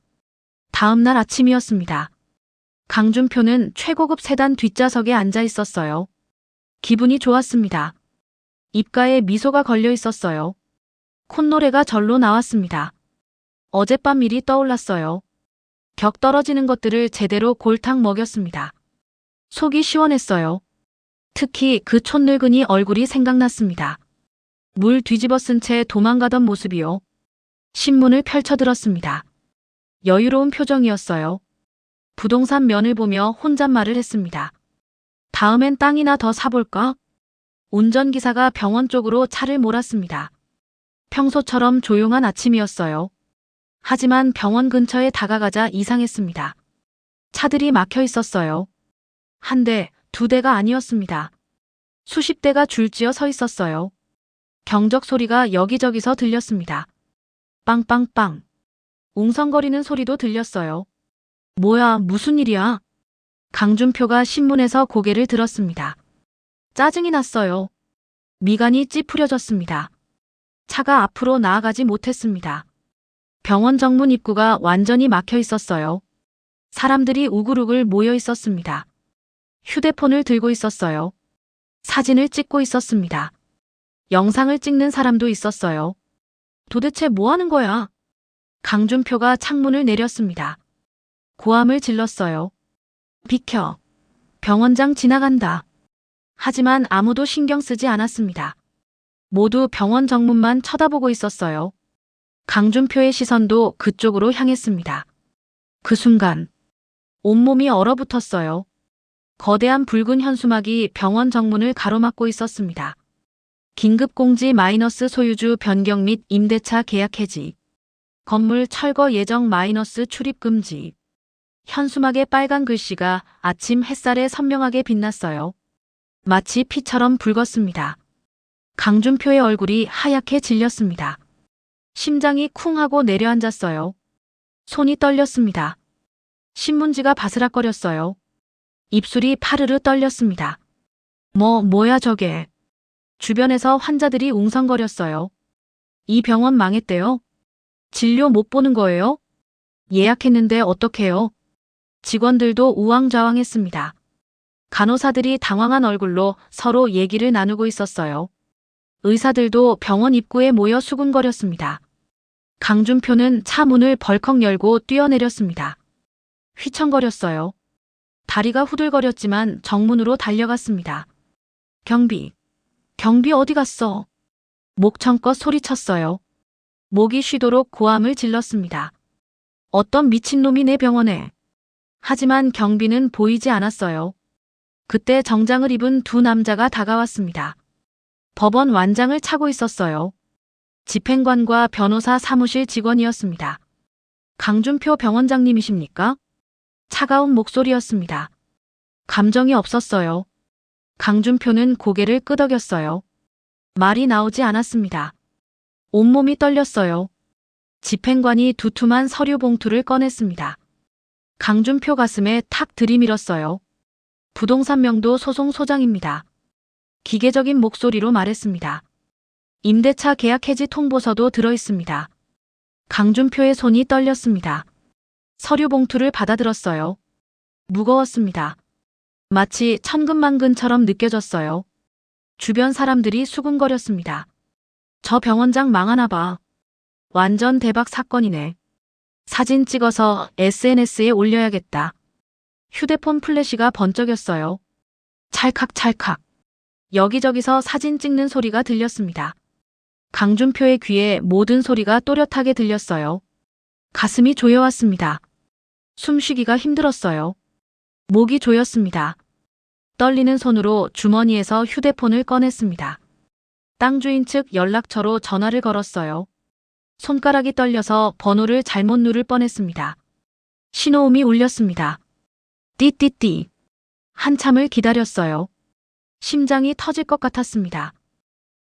다음 날 아침이었습니다. 강준표는 최고급 세단 뒷좌석에 앉아 있었어요. 기분이 좋았습니다. 입가에 미소가 걸려 있었어요. 콧노래가 절로 나왔습니다. 어젯밤 일이 떠올랐어요. 격 떨어지는 것들을 제대로 골탕 먹였습니다. 속이 시원했어요. 특히 그 촌늙은이 얼굴이 생각났습니다. 물 뒤집어 쓴 채 도망가던 모습이요. 신문을 펼쳐들었습니다. 여유로운 표정이었어요. 부동산 면을 보며 혼잣말을 했습니다. 다음엔 땅이나 더 사볼까? 운전기사가 병원 쪽으로 차를 몰았습니다. 평소처럼 조용한 아침이었어요. 하지만 병원 근처에 다가가자 이상했습니다. 차들이 막혀 있었어요. 한 대, 두 대가 아니었습니다. 수십 대가 줄지어 서 있었어요. 경적 소리가 여기저기서 들렸습니다. 빵빵빵. 웅성거리는 소리도 들렸어요. 뭐야, 무슨 일이야? 강준표가 신문에서 고개를 들었습니다. 짜증이 났어요. 미간이 찌푸려졌습니다. 차가 앞으로 나아가지 못했습니다. 병원 정문 입구가 완전히 막혀 있었어요. 사람들이 우글우글 모여 있었습니다. 휴대폰을 들고 있었어요. 사진을 찍고 있었습니다. 영상을 찍는 사람도 있었어요. 도대체 뭐 하는 거야? 강준표가 창문을 내렸습니다. 고함을 질렀어요. 비켜. 병원장 지나간다. 하지만 아무도 신경 쓰지 않았습니다. 모두 병원 정문만 쳐다보고 있었어요. 강준표의 시선도 그쪽으로 향했습니다. 그 순간 온몸이 얼어붙었어요. 거대한 붉은 현수막이 병원 정문을 가로막고 있었습니다. 긴급공지 마이너스 소유주 변경 및 임대차 계약 해지. 건물 철거 예정 마이너스 출입 금지. 현수막의 빨간 글씨가 아침 햇살에 선명하게 빛났어요. 마치 피처럼 붉었습니다. 강준표의 얼굴이 하얗게 질렸습니다. 심장이 쿵 하고 내려앉았어요. 손이 떨렸습니다. 신문지가 바스락거렸어요. 입술이 파르르 떨렸습니다. 뭐야 저게. 주변에서 환자들이 웅성거렸어요. 이 병원 망했대요. 진료 못 보는 거예요? 예약했는데 어떡해요? 직원들도 우왕좌왕했습니다. 간호사들이 당황한 얼굴로 서로 얘기를 나누고 있었어요. 의사들도 병원 입구에 모여 수군거렸습니다. 강준표는 차 문을 벌컥 열고 뛰어내렸습니다. 휘청거렸어요. 다리가 후들거렸지만 정문으로 달려갔습니다. 경비 어디 갔어? 목청껏 소리쳤어요. 목이 쉬도록 고함을 질렀습니다. 어떤 미친놈이 내 병원에. 하지만 경비는 보이지 않았어요. 그때 정장을 입은 두 남자가 다가왔습니다. 법원 완장을 차고 있었어요. 집행관과 변호사 사무실 직원이었습니다. 강준표 병원장님이십니까? 차가운 목소리였습니다. 감정이 없었어요. 강준표는 고개를 끄덕였어요. 말이 나오지 않았습니다. 온몸이 떨렸어요. 집행관이 두툼한 서류 봉투를 꺼냈습니다. 강준표 가슴에 탁 들이밀었어요. 부동산 명도 소송 소장입니다. 기계적인 목소리로 말했습니다. 임대차 계약 해지 통보서도 들어있습니다. 강준표의 손이 떨렸습니다. 서류 봉투를 받아들었어요. 무거웠습니다. 마치 천근만근처럼 느껴졌어요. 주변 사람들이 수군거렸습니다. 저 병원장 망하나 봐. 완전 대박 사건이네. 사진 찍어서 SNS에 올려야겠다. 휴대폰 플래시가 번쩍였어요. 찰칵찰칵. 여기저기서 사진 찍는 소리가 들렸습니다. 강준표의 귀에 모든 소리가 또렷하게 들렸어요. 가슴이 조여왔습니다. 숨쉬기가 힘들었어요. 목이 조였습니다. 떨리는 손으로 주머니에서 휴대폰을 꺼냈습니다. 땅 주인 측 연락처로 전화를 걸었어요. 손가락이 떨려서 번호를 잘못 누를 뻔했습니다. 신호음이 울렸습니다. 띠띠띠. 한참을 기다렸어요. 심장이 터질 것 같았습니다.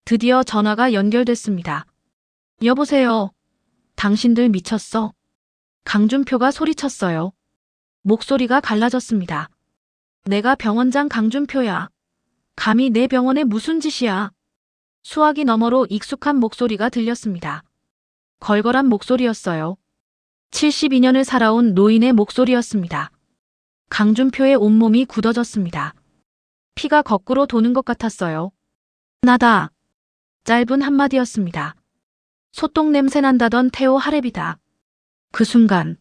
드디어 전화가 연결됐습니다. 여보세요. 당신들 미쳤어? 강준표가 소리쳤어요. 목소리가 갈라졌습니다. 내가 병원장 강준표야. 감히 내 병원에 무슨 짓이야? 수화기 너머로 익숙한 목소리가 들렸습니다. 걸걸한 목소리였어요. 72년을 살아온 노인의 목소리였습니다. 강준표의 온몸이 굳어졌습니다. 피가 거꾸로 도는 것 같았어요. 나다. 짧은 한마디였습니다. 소똥 냄새 난다던 태호 하랩이다. 그 순간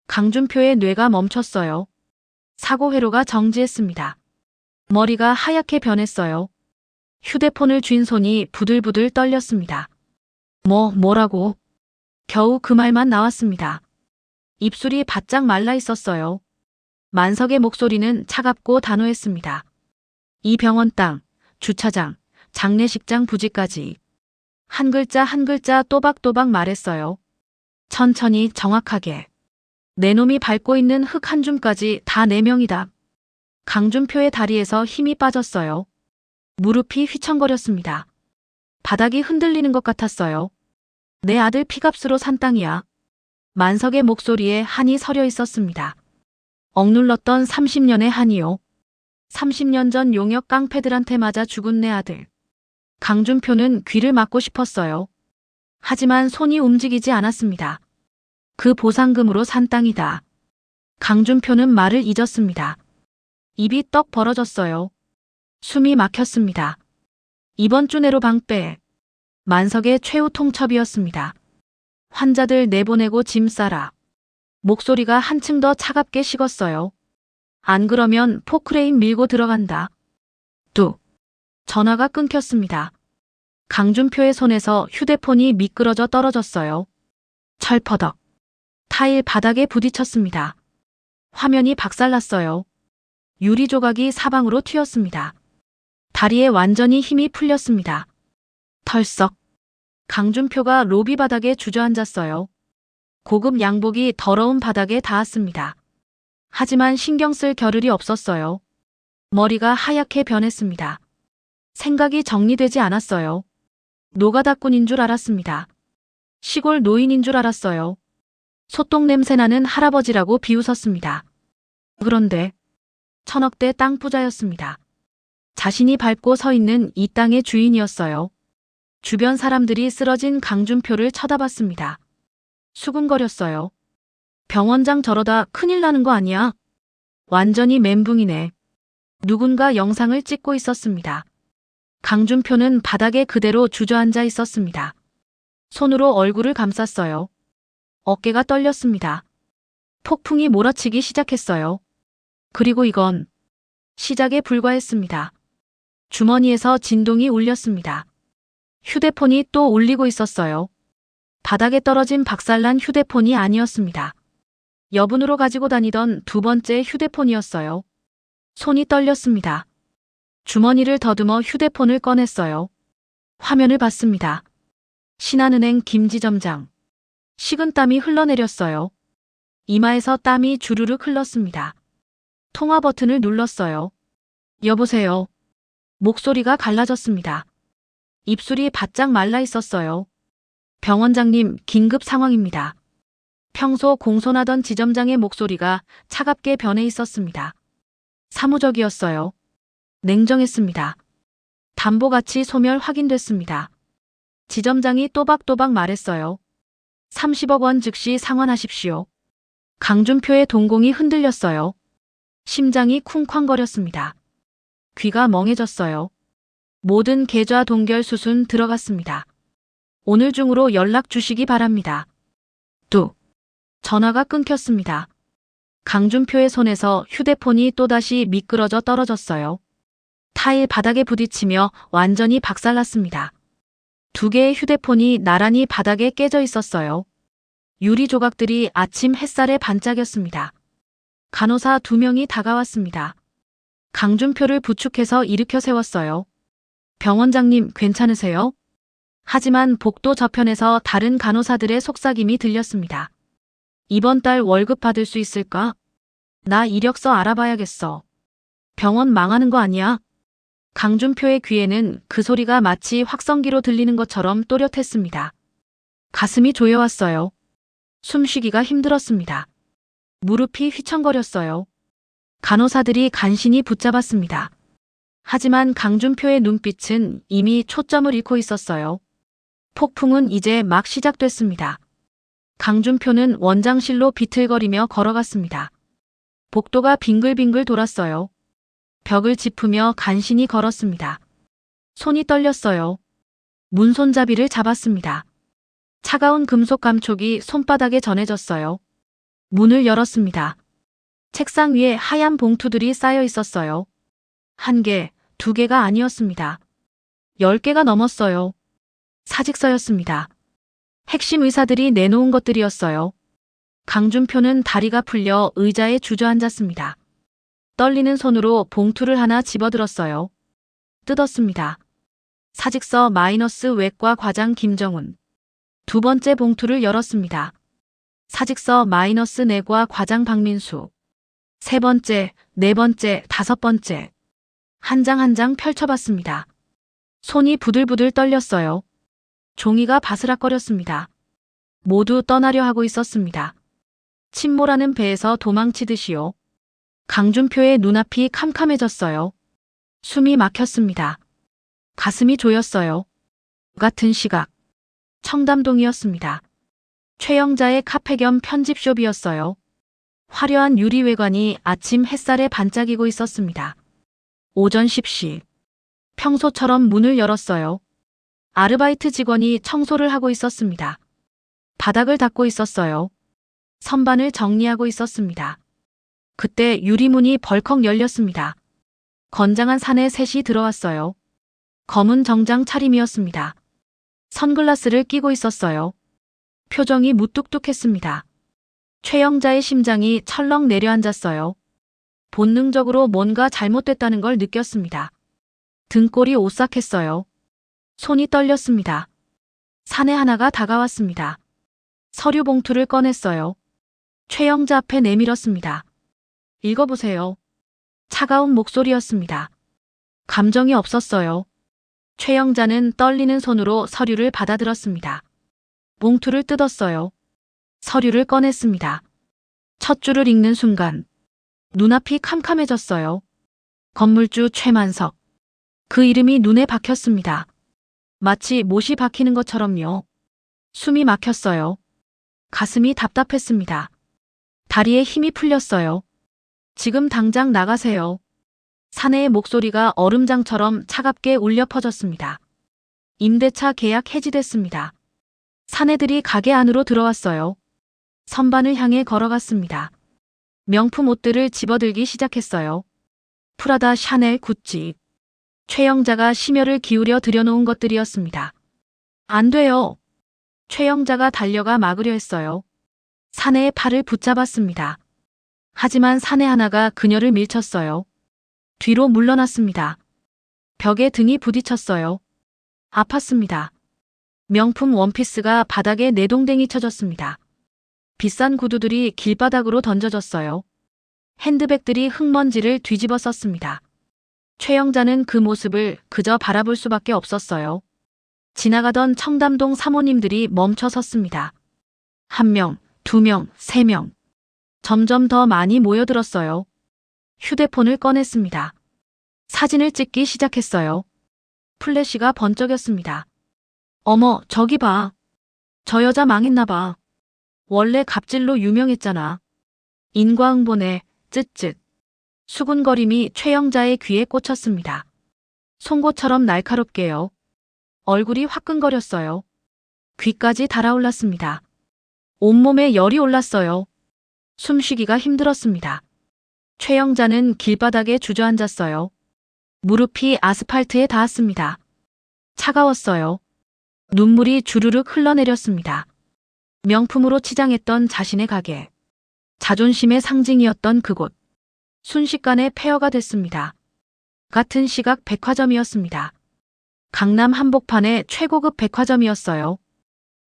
강준표의 뇌가 멈췄어요. 사고 회로가 정지했습니다. 머리가 하얗게 변했어요. 휴대폰을 쥔 손이 부들부들 떨렸습니다. 뭐라고? 겨우 그 말만 나왔습니다. 입술이 바짝 말라 있었어요. 만석의 목소리는 차갑고 단호했습니다. 이 병원 땅, 주차장, 장례식장 부지까지. 한 글자 한 글자 또박또박 말했어요. 천천히 정확하게. 내 놈이 밟고 있는 흙 한 줌까지 다 내 명이다. 강준표의 다리에서 힘이 빠졌어요. 무릎이 휘청거렸습니다. 바닥이 흔들리는 것 같았어요. 내 아들 피값으로 산 땅이야. 만석의 목소리에 한이 서려 있었습니다. 억눌렀던 30년의 한이요. 30년 전 용역 깡패들한테 맞아 죽은 내 아들. 강준표는 귀를 막고 싶었어요. 하지만 손이 움직이지 않았습니다. 그 보상금으로 산 땅이다. 강준표는 말을 잊었습니다. 입이 떡 벌어졌어요. 숨이 막혔습니다. 이번 주 내로 방빼. 만석의 최후 통첩이었습니다. 환자들 내보내고 짐 싸라. 목소리가 한층 더 차갑게 식었어요. 안 그러면 포크레인 밀고 들어간다. 뚝. 전화가 끊겼습니다. 강준표의 손에서 휴대폰이 미끄러져 떨어졌어요. 철퍼덕. 타일 바닥에 부딪혔습니다. 화면이 박살났어요. 유리 조각이 사방으로 튀었습니다. 다리에 완전히 힘이 풀렸습니다. 털썩. 강준표가 로비 바닥에 주저앉았어요. 고급 양복이 더러운 바닥에 닿았습니다. 하지만 신경 쓸 겨를이 없었어요. 머리가 하얗게 변했습니다. 생각이 정리되지 않았어요. 노가다꾼인 줄 알았습니다. 시골 노인인 줄 알았어요. 소똥 냄새 나는 할아버지라고 비웃었습니다. 그런데 천억대 땅 부자였습니다. 자신이 밟고 서 있는 이 땅의 주인이었어요. 주변 사람들이 쓰러진 강준표를 쳐다봤습니다. 수근거렸어요. 병원장 저러다 큰일 나는 거 아니야? 완전히 멘붕이네. 누군가 영상을 찍고 있었습니다. 강준표는 바닥에 그대로 주저앉아 있었습니다. 손으로 얼굴을 감쌌어요. 어깨가 떨렸습니다. 폭풍이 몰아치기 시작했어요. 그리고 이건 시작에 불과했습니다. 주머니에서 진동이 울렸습니다. 휴대폰이 또 울리고 있었어요. 바닥에 떨어진 박살난 휴대폰이 아니었습니다. 여분으로 가지고 다니던 두 번째 휴대폰이었어요. 손이 떨렸습니다. 주머니를 더듬어 휴대폰을 꺼냈어요. 화면을 봤습니다. 신한은행 김지점장. 식은땀이 흘러내렸어요. 이마에서 땀이 주르륵 흘렀습니다. 통화 버튼을 눌렀어요. 여보세요. 목소리가 갈라졌습니다. 입술이 바짝 말라 있었어요. 병원장님, 긴급 상황입니다. 평소 공손하던 지점장의 목소리가 차갑게 변해 있었습니다. 사무적이었어요. 냉정했습니다. 담보가치 소멸 확인됐습니다. 지점장이 또박또박 말했어요. 30억 원 즉시 상환하십시오. 강준표의 동공이 흔들렸어요. 심장이 쿵쾅거렸습니다. 귀가 멍해졌어요. 모든 계좌 동결 수순 들어갔습니다. 오늘 중으로 연락 주시기 바랍니다. 뚝. 전화가 끊겼습니다. 강준표의 손에서 휴대폰이 또다시 미끄러져 떨어졌어요. 타일 바닥에 부딪히며 완전히 박살났습니다. 두 개의 휴대폰이 나란히 바닥에 깨져 있었어요. 유리 조각들이 아침 햇살에 반짝였습니다. 간호사 2명이 다가왔습니다. 강준표를 부축해서 일으켜 세웠어요. 병원장님, 괜찮으세요? 하지만 복도 저편에서 다른 간호사들의 속삭임이 들렸습니다. 이번 달 월급 받을 수 있을까? 나 이력서 알아봐야겠어. 병원 망하는 거 아니야? 강준표의 귀에는 그 소리가 마치 확성기로 들리는 것처럼 또렷했습니다. 가슴이 조여왔어요. 숨쉬기가 힘들었습니다. 무릎이 휘청거렸어요. 간호사들이 간신히 붙잡았습니다. 하지만 강준표의 눈빛은 이미 초점을 잃고 있었어요. 폭풍은 이제 막 시작됐습니다. 강준표는 원장실로 비틀거리며 걸어갔습니다. 복도가 빙글빙글 돌았어요. 벽을 짚으며 간신히 걸었습니다. 손이 떨렸어요. 문손잡이를 잡았습니다. 차가운 금속 감촉이 손바닥에 전해졌어요. 문을 열었습니다. 책상 위에 하얀 봉투들이 쌓여 있었어요. 1개, 2개가 아니었습니다. 10개가 넘었어요. 사직서였습니다. 핵심 의사들이 내놓은 것들이었어요. 강준표는 다리가 풀려 의자에 주저앉았습니다. 떨리는 손으로 봉투를 하나 집어들었어요. 뜯었습니다. 사직서 마이너스 외과 과장 김정훈. 두 번째 봉투를 열었습니다. 사직서 마이너스 내과 과장 박민수. 세 번째, 네 번째, 다섯 번째. 한 장 한 장 펼쳐봤습니다. 손이 부들부들 떨렸어요. 종이가 바스락거렸습니다. 모두 떠나려 하고 있었습니다. 침몰하는 배에서 도망치듯이요. 강준표의 눈앞이 캄캄해졌어요. 숨이 막혔습니다. 가슴이 조였어요. 같은 시각. 청담동이었습니다. 최영자의 카페 겸 편집숍이었어요. 화려한 유리 외관이 아침 햇살에 반짝이고 있었습니다. 오전 10시. 평소처럼 문을 열었어요. 아르바이트 직원이 청소를 하고 있었습니다. 바닥을 닦고 있었어요. 선반을 정리하고 있었습니다. 그때 유리문이 벌컥 열렸습니다. 건장한 사내 셋이 들어왔어요. 검은 정장 차림이었습니다. 선글라스를 끼고 있었어요. 표정이 무뚝뚝했습니다. 최영자의 심장이 철렁 내려앉았어요. 본능적으로 뭔가 잘못됐다는 걸 느꼈습니다. 등골이 오싹했어요. 손이 떨렸습니다. 사내 하나가 다가왔습니다. 서류 봉투를 꺼냈어요. 최영자 앞에 내밀었습니다. 읽어보세요. 차가운 목소리였습니다. 감정이 없었어요. 최영자는 떨리는 손으로 서류를 받아들었습니다. 봉투를 뜯었어요. 서류를 꺼냈습니다. 첫 줄을 읽는 순간 눈앞이 캄캄해졌어요. 건물주 최만석. 그 이름이 눈에 박혔습니다. 마치 못이 박히는 것처럼요. 숨이 막혔어요. 가슴이 답답했습니다. 다리에 힘이 풀렸어요. 지금 당장 나가세요. 사내의 목소리가 얼음장처럼 차갑게 울려 퍼졌습니다. 임대차 계약 해지됐습니다. 사내들이 가게 안으로 들어왔어요. 선반을 향해 걸어갔습니다. 명품 옷들을 집어들기 시작했어요. 프라다, 샤넬, 구찌. 최영자가 심혈을 기울여 들여놓은 것들이었습니다. 안 돼요. 최영자가 달려가 막으려 했어요. 사내의 팔을 붙잡았습니다. 하지만 사내 하나가 그녀를 밀쳤어요. 뒤로 물러났습니다. 벽에 등이 부딪혔어요. 아팠습니다. 명품 원피스가 바닥에 내동댕이 쳐졌습니다. 비싼 구두들이 길바닥으로 던져졌어요. 핸드백들이 흙먼지를 뒤집어 썼습니다. 최영자는 그 모습을 그저 바라볼 수밖에 없었어요. 지나가던 청담동 사모님들이 멈춰 섰습니다. 1명, 2명, 3명. 점점 더 많이 모여들었어요. 휴대폰을 꺼냈습니다. 사진을 찍기 시작했어요. 플래시가 번쩍였습니다. 어머, 저기 봐. 저 여자 망했나 봐. 원래 갑질로 유명했잖아. 인과응보네, 쯧쯧. 수군거림이 최영자의 귀에 꽂혔습니다. 송곳처럼 날카롭게요. 얼굴이 화끈거렸어요. 귀까지 달아올랐습니다. 온몸에 열이 올랐어요. 숨쉬기가 힘들었습니다. 최영자는 길바닥에 주저앉았어요. 무릎이 아스팔트에 닿았습니다. 차가웠어요. 눈물이 주르륵 흘러내렸습니다. 명품으로 치장했던 자신의 가게. 자존심의 상징이었던 그곳. 순식간에 폐허가 됐습니다. 같은 시각 백화점이었습니다. 강남 한복판의 최고급 백화점이었어요.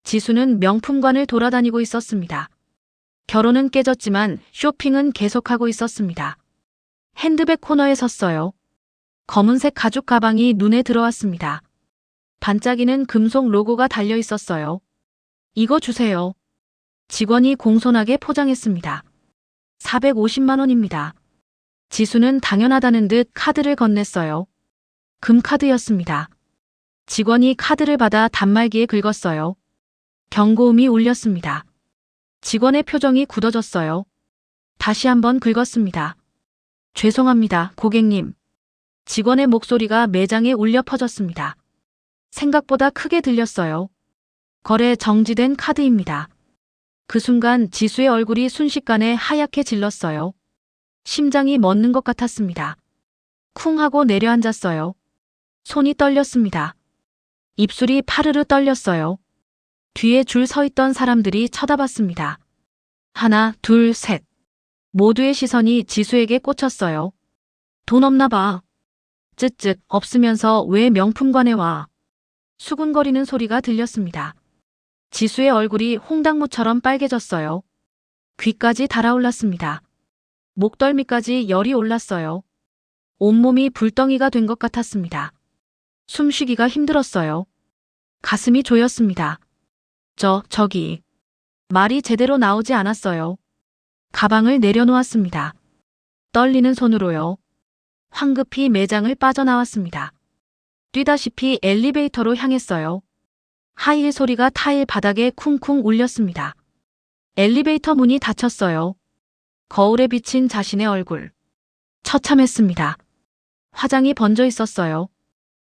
지수는 명품관을 돌아다니고 있었습니다. 결혼은 깨졌지만 쇼핑은 계속하고 있었습니다. 핸드백 코너에 섰어요. 검은색 가죽 가방이 눈에 들어왔습니다. 반짝이는 금속 로고가 달려 있었어요. 이거 주세요. 직원이 공손하게 포장했습니다. 450만 원입니다. 지수는 당연하다는 듯 카드를 건넸어요. 금카드였습니다. 직원이 카드를 받아 단말기에 긁었어요. 경고음이 울렸습니다. 직원의 표정이 굳어졌어요. 다시 한번 긁었습니다. 죄송합니다, 고객님. 직원의 목소리가 매장에 울려 퍼졌습니다. 생각보다 크게 들렸어요. 거래 정지된 카드입니다. 그 순간 지수의 얼굴이 순식간에 하얗게 질렀어요. 심장이 멎는 것 같았습니다. 쿵 하고 내려앉았어요. 손이 떨렸습니다. 입술이 파르르 떨렸어요. 뒤에 줄 서 있던 사람들이 쳐다봤습니다. 하나, 둘, 셋. 모두의 시선이 지수에게 꽂혔어요. 돈 없나 봐. 쯧쯧 없으면서 왜 명품관에 와. 수군거리는 소리가 들렸습니다. 지수의 얼굴이 홍당무처럼 빨개졌어요. 귀까지 달아올랐습니다. 목덜미까지 열이 올랐어요. 온몸이 불덩이가 된 것 같았습니다. 숨쉬기가 힘들었어요. 가슴이 조였습니다. 저기. 말이 제대로 나오지 않았어요. 가방을 내려놓았습니다. 떨리는 손으로요. 황급히 매장을 빠져나왔습니다. 뛰다시피 엘리베이터로 향했어요. 하이힐 소리가 타일 바닥에 쿵쿵 울렸습니다. 엘리베이터 문이 닫혔어요. 거울에 비친 자신의 얼굴. 처참했습니다. 화장이 번져 있었어요.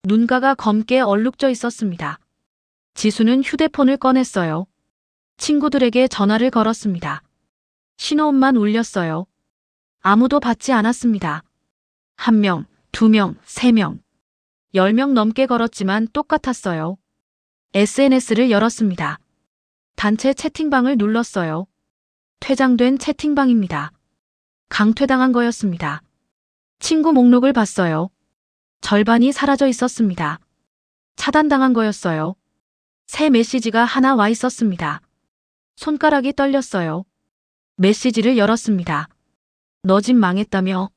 눈가가 검게 얼룩져 있었습니다. 지수는 휴대폰을 꺼냈어요. 친구들에게 전화를 걸었습니다. 신호음만 울렸어요. 아무도 받지 않았습니다. 1명, 2명, 3명, 10명 넘게 걸었지만 똑같았어요. SNS를 열었습니다. 단체 채팅방을 눌렀어요. 퇴장된 채팅방입니다. 강퇴당한 거였습니다. 친구 목록을 봤어요. 절반이 사라져 있었습니다. 차단당한 거였어요. 새 메시지가 하나 와 있었습니다. 손가락이 떨렸어요. 메시지를 열었습니다. 너 집 망했다며?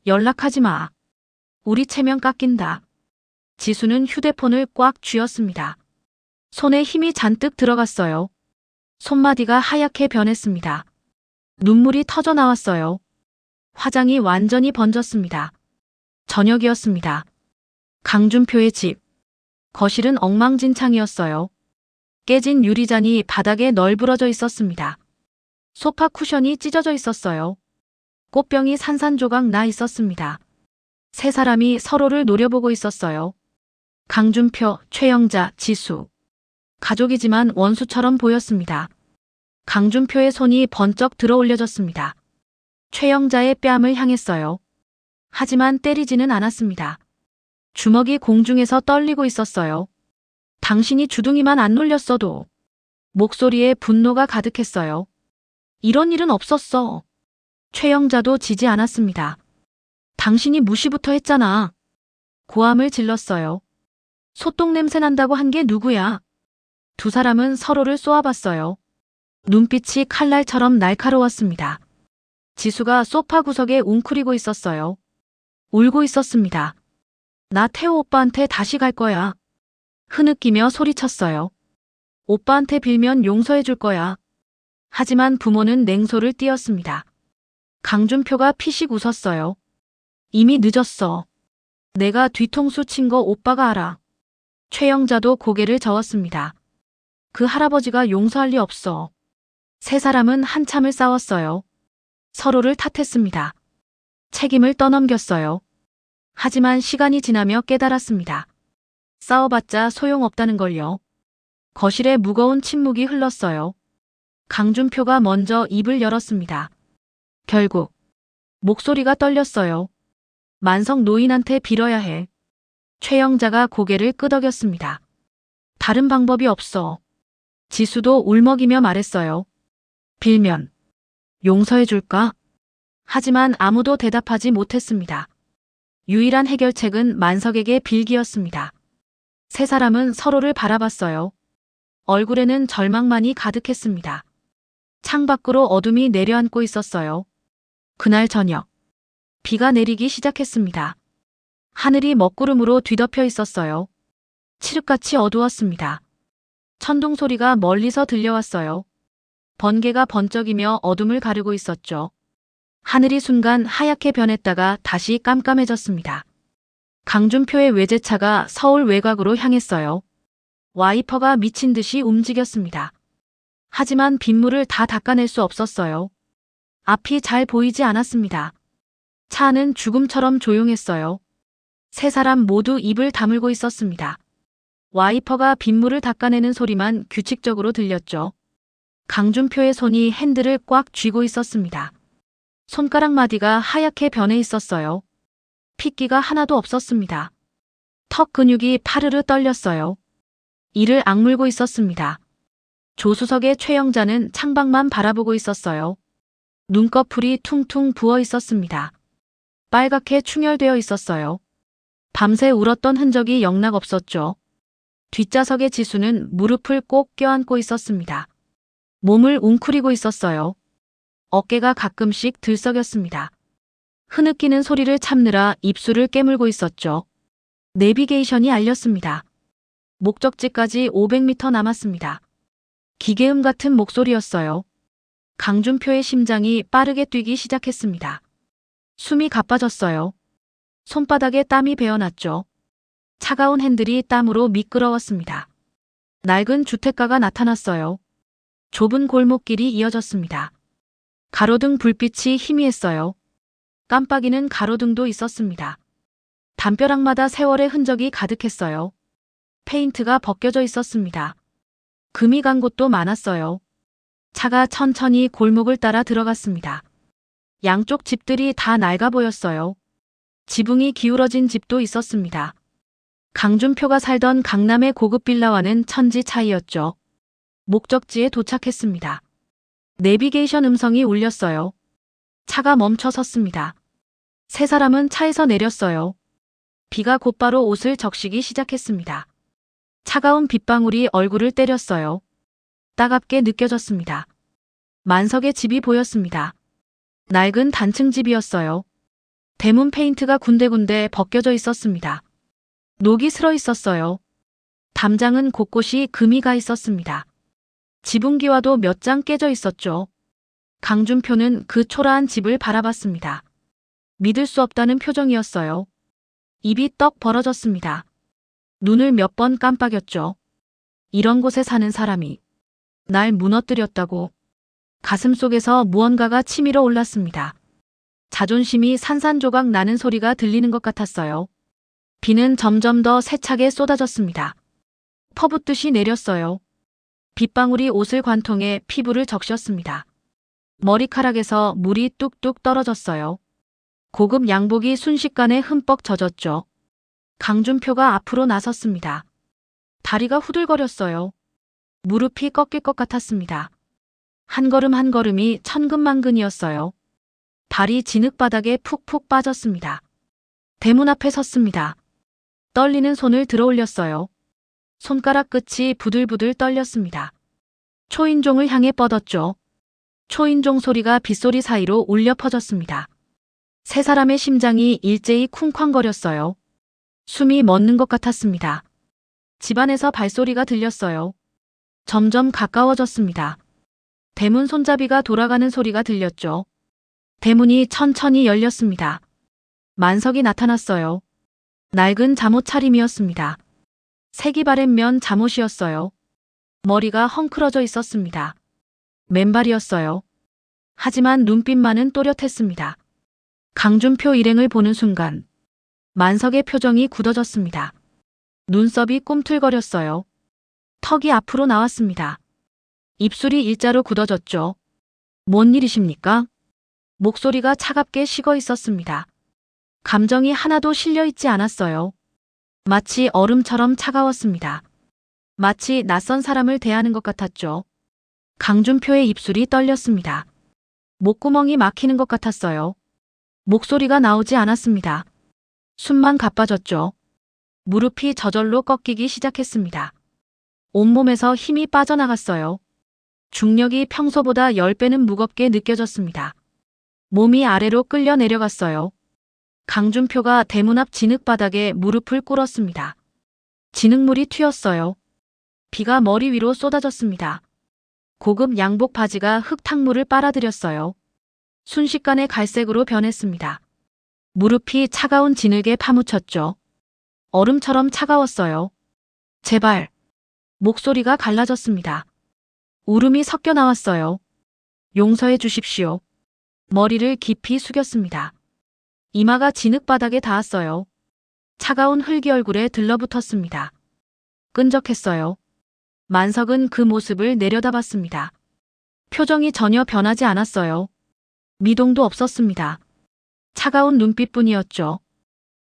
연락하지 마. 우리 체면 깎인다. 지수는 휴대폰을 꽉 쥐었습니다. 손에 힘이 잔뜩 들어갔어요. 손마디가 하얗게 변했습니다. 눈물이 터져 나왔어요. 화장이 완전히 번졌습니다. 저녁이었습니다. 강준표의 집. 거실은 엉망진창이었어요. 깨진 유리잔이 바닥에 널브러져 있었습니다. 소파 쿠션이 찢어져 있었어요. 꽃병이 산산조각 나 있었습니다. 세 사람이 서로를 노려보고 있었어요. 강준표, 최영자, 지수. 가족이지만 원수처럼 보였습니다. 강준표의 손이 번쩍 들어 올려졌습니다. 최영자의 뺨을 향했어요. 하지만 때리지는 않았습니다. 주먹이 공중에서 떨리고 있었어요. 당신이 주둥이만 안 놀렸어도. 목소리에 분노가 가득했어요. 이런 일은 없었어. 최영자도 지지 않았습니다. 당신이 무시부터 했잖아. 고함을 질렀어요. 소똥 냄새 난다고 한 게 누구야? 두 사람은 서로를 쏘아봤어요. 눈빛이 칼날처럼 날카로웠습니다. 지수가 소파 구석에 웅크리고 있었어요. 울고 있었습니다. 나 태호 오빠한테 다시 갈 거야. 흐느끼며 소리쳤어요. 오빠한테 빌면 용서해 줄 거야. 하지만 부모는 냉소를 띄었습니다. 강준표가 피식 웃었어요. 이미 늦었어. 내가 뒤통수 친 거 오빠가 알아. 최영자도 고개를 저었습니다. 그 할아버지가 용서할 리 없어. 세 사람은 한참을 싸웠어요. 서로를 탓했습니다. 책임을 떠넘겼어요. 하지만 시간이 지나며 깨달았습니다. 싸워봤자 소용없다는 걸요. 거실에 무거운 침묵이 흘렀어요. 강준표가 먼저 입을 열었습니다. 결국 목소리가 떨렸어요. 만성 노인한테 빌어야 해. 최영자가 고개를 끄덕였습니다. 다른 방법이 없어. 지수도 울먹이며 말했어요. 빌면 용서해 줄까? 하지만 아무도 대답하지 못했습니다. 유일한 해결책은 만석에게 빌기였습니다. 세 사람은 서로를 바라봤어요. 얼굴에는 절망만이 가득했습니다. 창밖으로 어둠이 내려앉고 있었어요. 그날 저녁, 비가 내리기 시작했습니다. 하늘이 먹구름으로 뒤덮여 있었어요. 칠흑같이 어두웠습니다. 천둥 소리가 멀리서 들려왔어요. 번개가 번쩍이며 어둠을 가르고 있었죠. 하늘이 순간 하얗게 변했다가 다시 깜깜해졌습니다. 강준표의 외제차가 서울 외곽으로 향했어요. 와이퍼가 미친 듯이 움직였습니다. 하지만 빗물을 다 닦아낼 수 없었어요. 앞이 잘 보이지 않았습니다. 차 안은 죽음처럼 조용했어요. 세 사람 모두 입을 다물고 있었습니다. 와이퍼가 빗물을 닦아내는 소리만 규칙적으로 들렸죠. 강준표의 손이 핸들을 꽉 쥐고 있었습니다. 손가락 마디가 하얗게 변해 있었어요. 핏기가 하나도 없었습니다. 턱 근육이 파르르 떨렸어요. 이를 악물고 있었습니다. 조수석의 최영자는 창밖만 바라보고 있었어요. 눈꺼풀이 퉁퉁 부어 있었습니다. 빨갛게 충혈되어 있었어요. 밤새 울었던 흔적이 영락 없었죠. 뒷좌석의 지수는 무릎을 꼭 껴안고 있었습니다. 몸을 웅크리고 있었어요. 어깨가 가끔씩 들썩였습니다. 흐느끼는 소리를 참느라 입술을 깨물고 있었죠. 내비게이션이 알렸습니다. 목적지까지 500m 남았습니다. 기계음 같은 목소리였어요. 강준표의 심장이 빠르게 뛰기 시작했습니다. 숨이 가빠졌어요. 손바닥에 땀이 배어났죠. 차가운 핸들이 땀으로 미끄러웠습니다. 낡은 주택가가 나타났어요. 좁은 골목길이 이어졌습니다. 가로등 불빛이 희미했어요. 깜빡이는 가로등도 있었습니다. 담벼락마다 세월의 흔적이 가득했어요. 페인트가 벗겨져 있었습니다. 금이 간 곳도 많았어요. 차가 천천히 골목을 따라 들어갔습니다. 양쪽 집들이 다 낡아 보였어요. 지붕이 기울어진 집도 있었습니다. 강준표가 살던 강남의 고급 빌라와는 천지 차이였죠. 목적지에 도착했습니다. 내비게이션 음성이 울렸어요. 차가 멈춰 섰습니다. 세 사람은 차에서 내렸어요. 비가 곧바로 옷을 적시기 시작했습니다. 차가운 빗방울이 얼굴을 때렸어요. 따갑게 느껴졌습니다. 만석의 집이 보였습니다. 낡은 단층 집이었어요. 대문 페인트가 군데군데 벗겨져 있었습니다. 녹이 슬어 있었어요. 담장은 곳곳이 금이 가 있었습니다. 지붕기와도 몇 장 깨져 있었죠. 강준표는 그 초라한 집을 바라봤습니다. 믿을 수 없다는 표정이었어요. 입이 떡 벌어졌습니다. 눈을 몇 번 깜빡였죠. 이런 곳에 사는 사람이 날 무너뜨렸다고. 가슴속에서 무언가가 치밀어 올랐습니다. 자존심이 산산조각 나는 소리가 들리는 것 같았어요. 비는 점점 더 세차게 쏟아졌습니다. 퍼붓듯이 내렸어요. 빗방울이 옷을 관통해 피부를 적셨습니다. 머리카락에서 물이 뚝뚝 떨어졌어요. 고급 양복이 순식간에 흠뻑 젖었죠. 강준표가 앞으로 나섰습니다. 다리가 후들거렸어요. 무릎이 꺾일 것 같았습니다. 한 걸음 한 걸음이 천근만근이었어요. 발이 진흙바닥에 푹푹 빠졌습니다. 대문 앞에 섰습니다. 떨리는 손을 들어 올렸어요. 손가락 끝이 부들부들 떨렸습니다. 초인종을 향해 뻗었죠. 초인종 소리가 빗소리 사이로 울려 퍼졌습니다. 세 사람의 심장이 일제히 쿵쾅거렸어요. 숨이 멎는 것 같았습니다. 집안에서 발소리가 들렸어요. 점점 가까워졌습니다. 대문 손잡이가 돌아가는 소리가 들렸죠. 대문이 천천히 열렸습니다. 만석이 나타났어요. 낡은 잠옷 차림이었습니다. 색이 바랜 면 잠옷이었어요. 머리가 헝클어져 있었습니다. 맨발이었어요. 하지만 눈빛만은 또렷했습니다. 강준표 일행을 보는 순간 만석의 표정이 굳어졌습니다. 눈썹이 꿈틀거렸어요. 턱이 앞으로 나왔습니다. 입술이 일자로 굳어졌죠. 뭔 일이십니까? 목소리가 차갑게 식어 있었습니다. 감정이 하나도 실려 있지 않았어요. 마치 얼음처럼 차가웠습니다. 마치 낯선 사람을 대하는 것 같았죠. 강준표의 입술이 떨렸습니다. 목구멍이 막히는 것 같았어요. 목소리가 나오지 않았습니다. 숨만 가빠졌죠. 무릎이 저절로 꺾이기 시작했습니다. 온몸에서 힘이 빠져나갔어요. 중력이 평소보다 10배는 무겁게 느껴졌습니다. 몸이 아래로 끌려 내려갔어요. 강준표가 대문 앞 진흙바닥에 무릎을 꿇었습니다. 진흙물이 튀었어요. 비가 머리 위로 쏟아졌습니다. 고급 양복 바지가 흙탕물을 빨아들였어요. 순식간에 갈색으로 변했습니다. 무릎이 차가운 진흙에 파묻혔죠. 얼음처럼 차가웠어요. 제발. 목소리가 갈라졌습니다. 울음이 섞여 나왔어요. 용서해 주십시오. 머리를 깊이 숙였습니다. 이마가 진흙바닥에 닿았어요. 차가운 흙이 얼굴에 들러붙었습니다. 끈적했어요. 만석은 그 모습을 내려다봤습니다. 표정이 전혀 변하지 않았어요. 미동도 없었습니다. 차가운 눈빛뿐이었죠.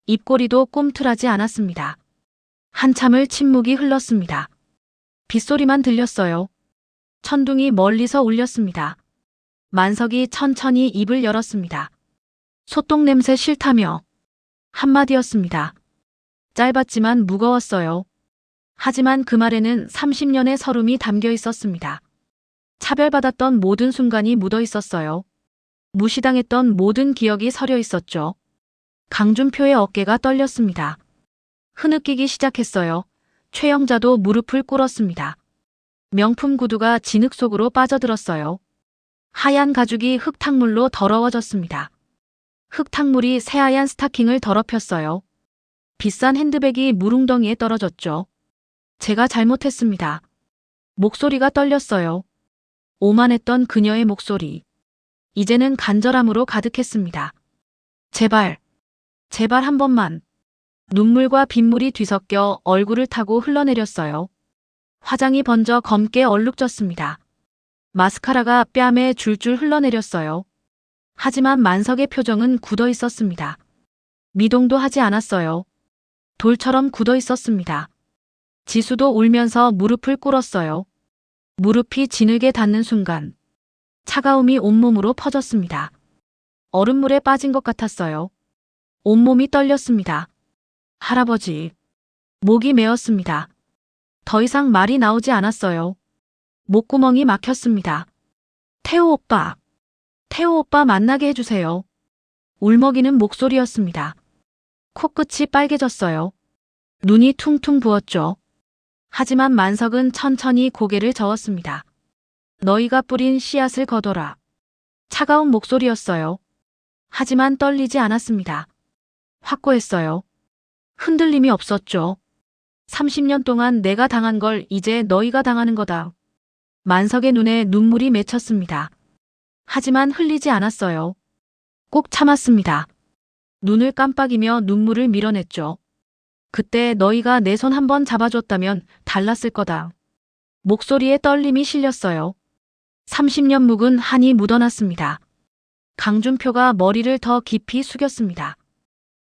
입꼬리도 꿈틀하지 않았습니다. 한참을 침묵이 흘렀습니다. 빗소리만 들렸어요. 천둥이 멀리서 울렸습니다. 만석이 천천히 입을 열었습니다. 소똥 냄새 싫다며 한마디였습니다. 짧았지만 무거웠어요. 하지만 그 말에는 30년의 서름이 담겨 있었습니다. 차별받았던 모든 순간이 묻어 있었어요. 무시당했던 모든 기억이 서려 있었죠. 강준표의 어깨가 떨렸습니다. 흐느끼기 시작했어요. 최영자도 무릎을 꿇었습니다. 명품 구두가 진흙 속으로 빠져들었어요. 하얀 가죽이 흙탕물로 더러워졌습니다. 흙탕물이 새하얀 스타킹을 더럽혔어요. 비싼 핸드백이 물웅덩이에 떨어졌죠. 제가 잘못했습니다. 목소리가 떨렸어요. 오만했던 그녀의 목소리. 이제는 간절함으로 가득했습니다. 제발, 제발 한 번만. 눈물과 빗물이 뒤섞여 얼굴을 타고 흘러내렸어요. 화장이 번져 검게 얼룩졌습니다. 마스카라가 뺨에 줄줄 흘러내렸어요. 하지만 만석의 표정은 굳어 있었습니다. 미동도 하지 않았어요. 돌처럼 굳어 있었습니다. 지수도 울면서 무릎을 꿇었어요. 무릎이 진흙에 닿는 순간 차가움이 온몸으로 퍼졌습니다. 얼음물에 빠진 것 같았어요. 온몸이 떨렸습니다. 할아버지. 목이 메었습니다. 더 이상 말이 나오지 않았어요. 목구멍이 막혔습니다. 태호 오빠. 태호 오빠 만나게 해주세요. 울먹이는 목소리였습니다. 코끝이 빨개졌어요. 눈이 퉁퉁 부었죠. 하지만 만석은 천천히 고개를 저었습니다. 너희가 뿌린 씨앗을 거둬라. 차가운 목소리였어요. 하지만 떨리지 않았습니다. 확고했어요. 흔들림이 없었죠. 30년 동안 내가 당한 걸 이제 너희가 당하는 거다. 만석의 눈에 눈물이 맺혔습니다. 하지만 흘리지 않았어요. 꼭 참았습니다. 눈을 깜빡이며 눈물을 밀어냈죠. 그때 너희가 내 손 한번 잡아줬다면 달랐을 거다. 목소리에 떨림이 실렸어요. 30년 묵은 한이 묻어났습니다. 강준표가 머리를 더 깊이 숙였습니다.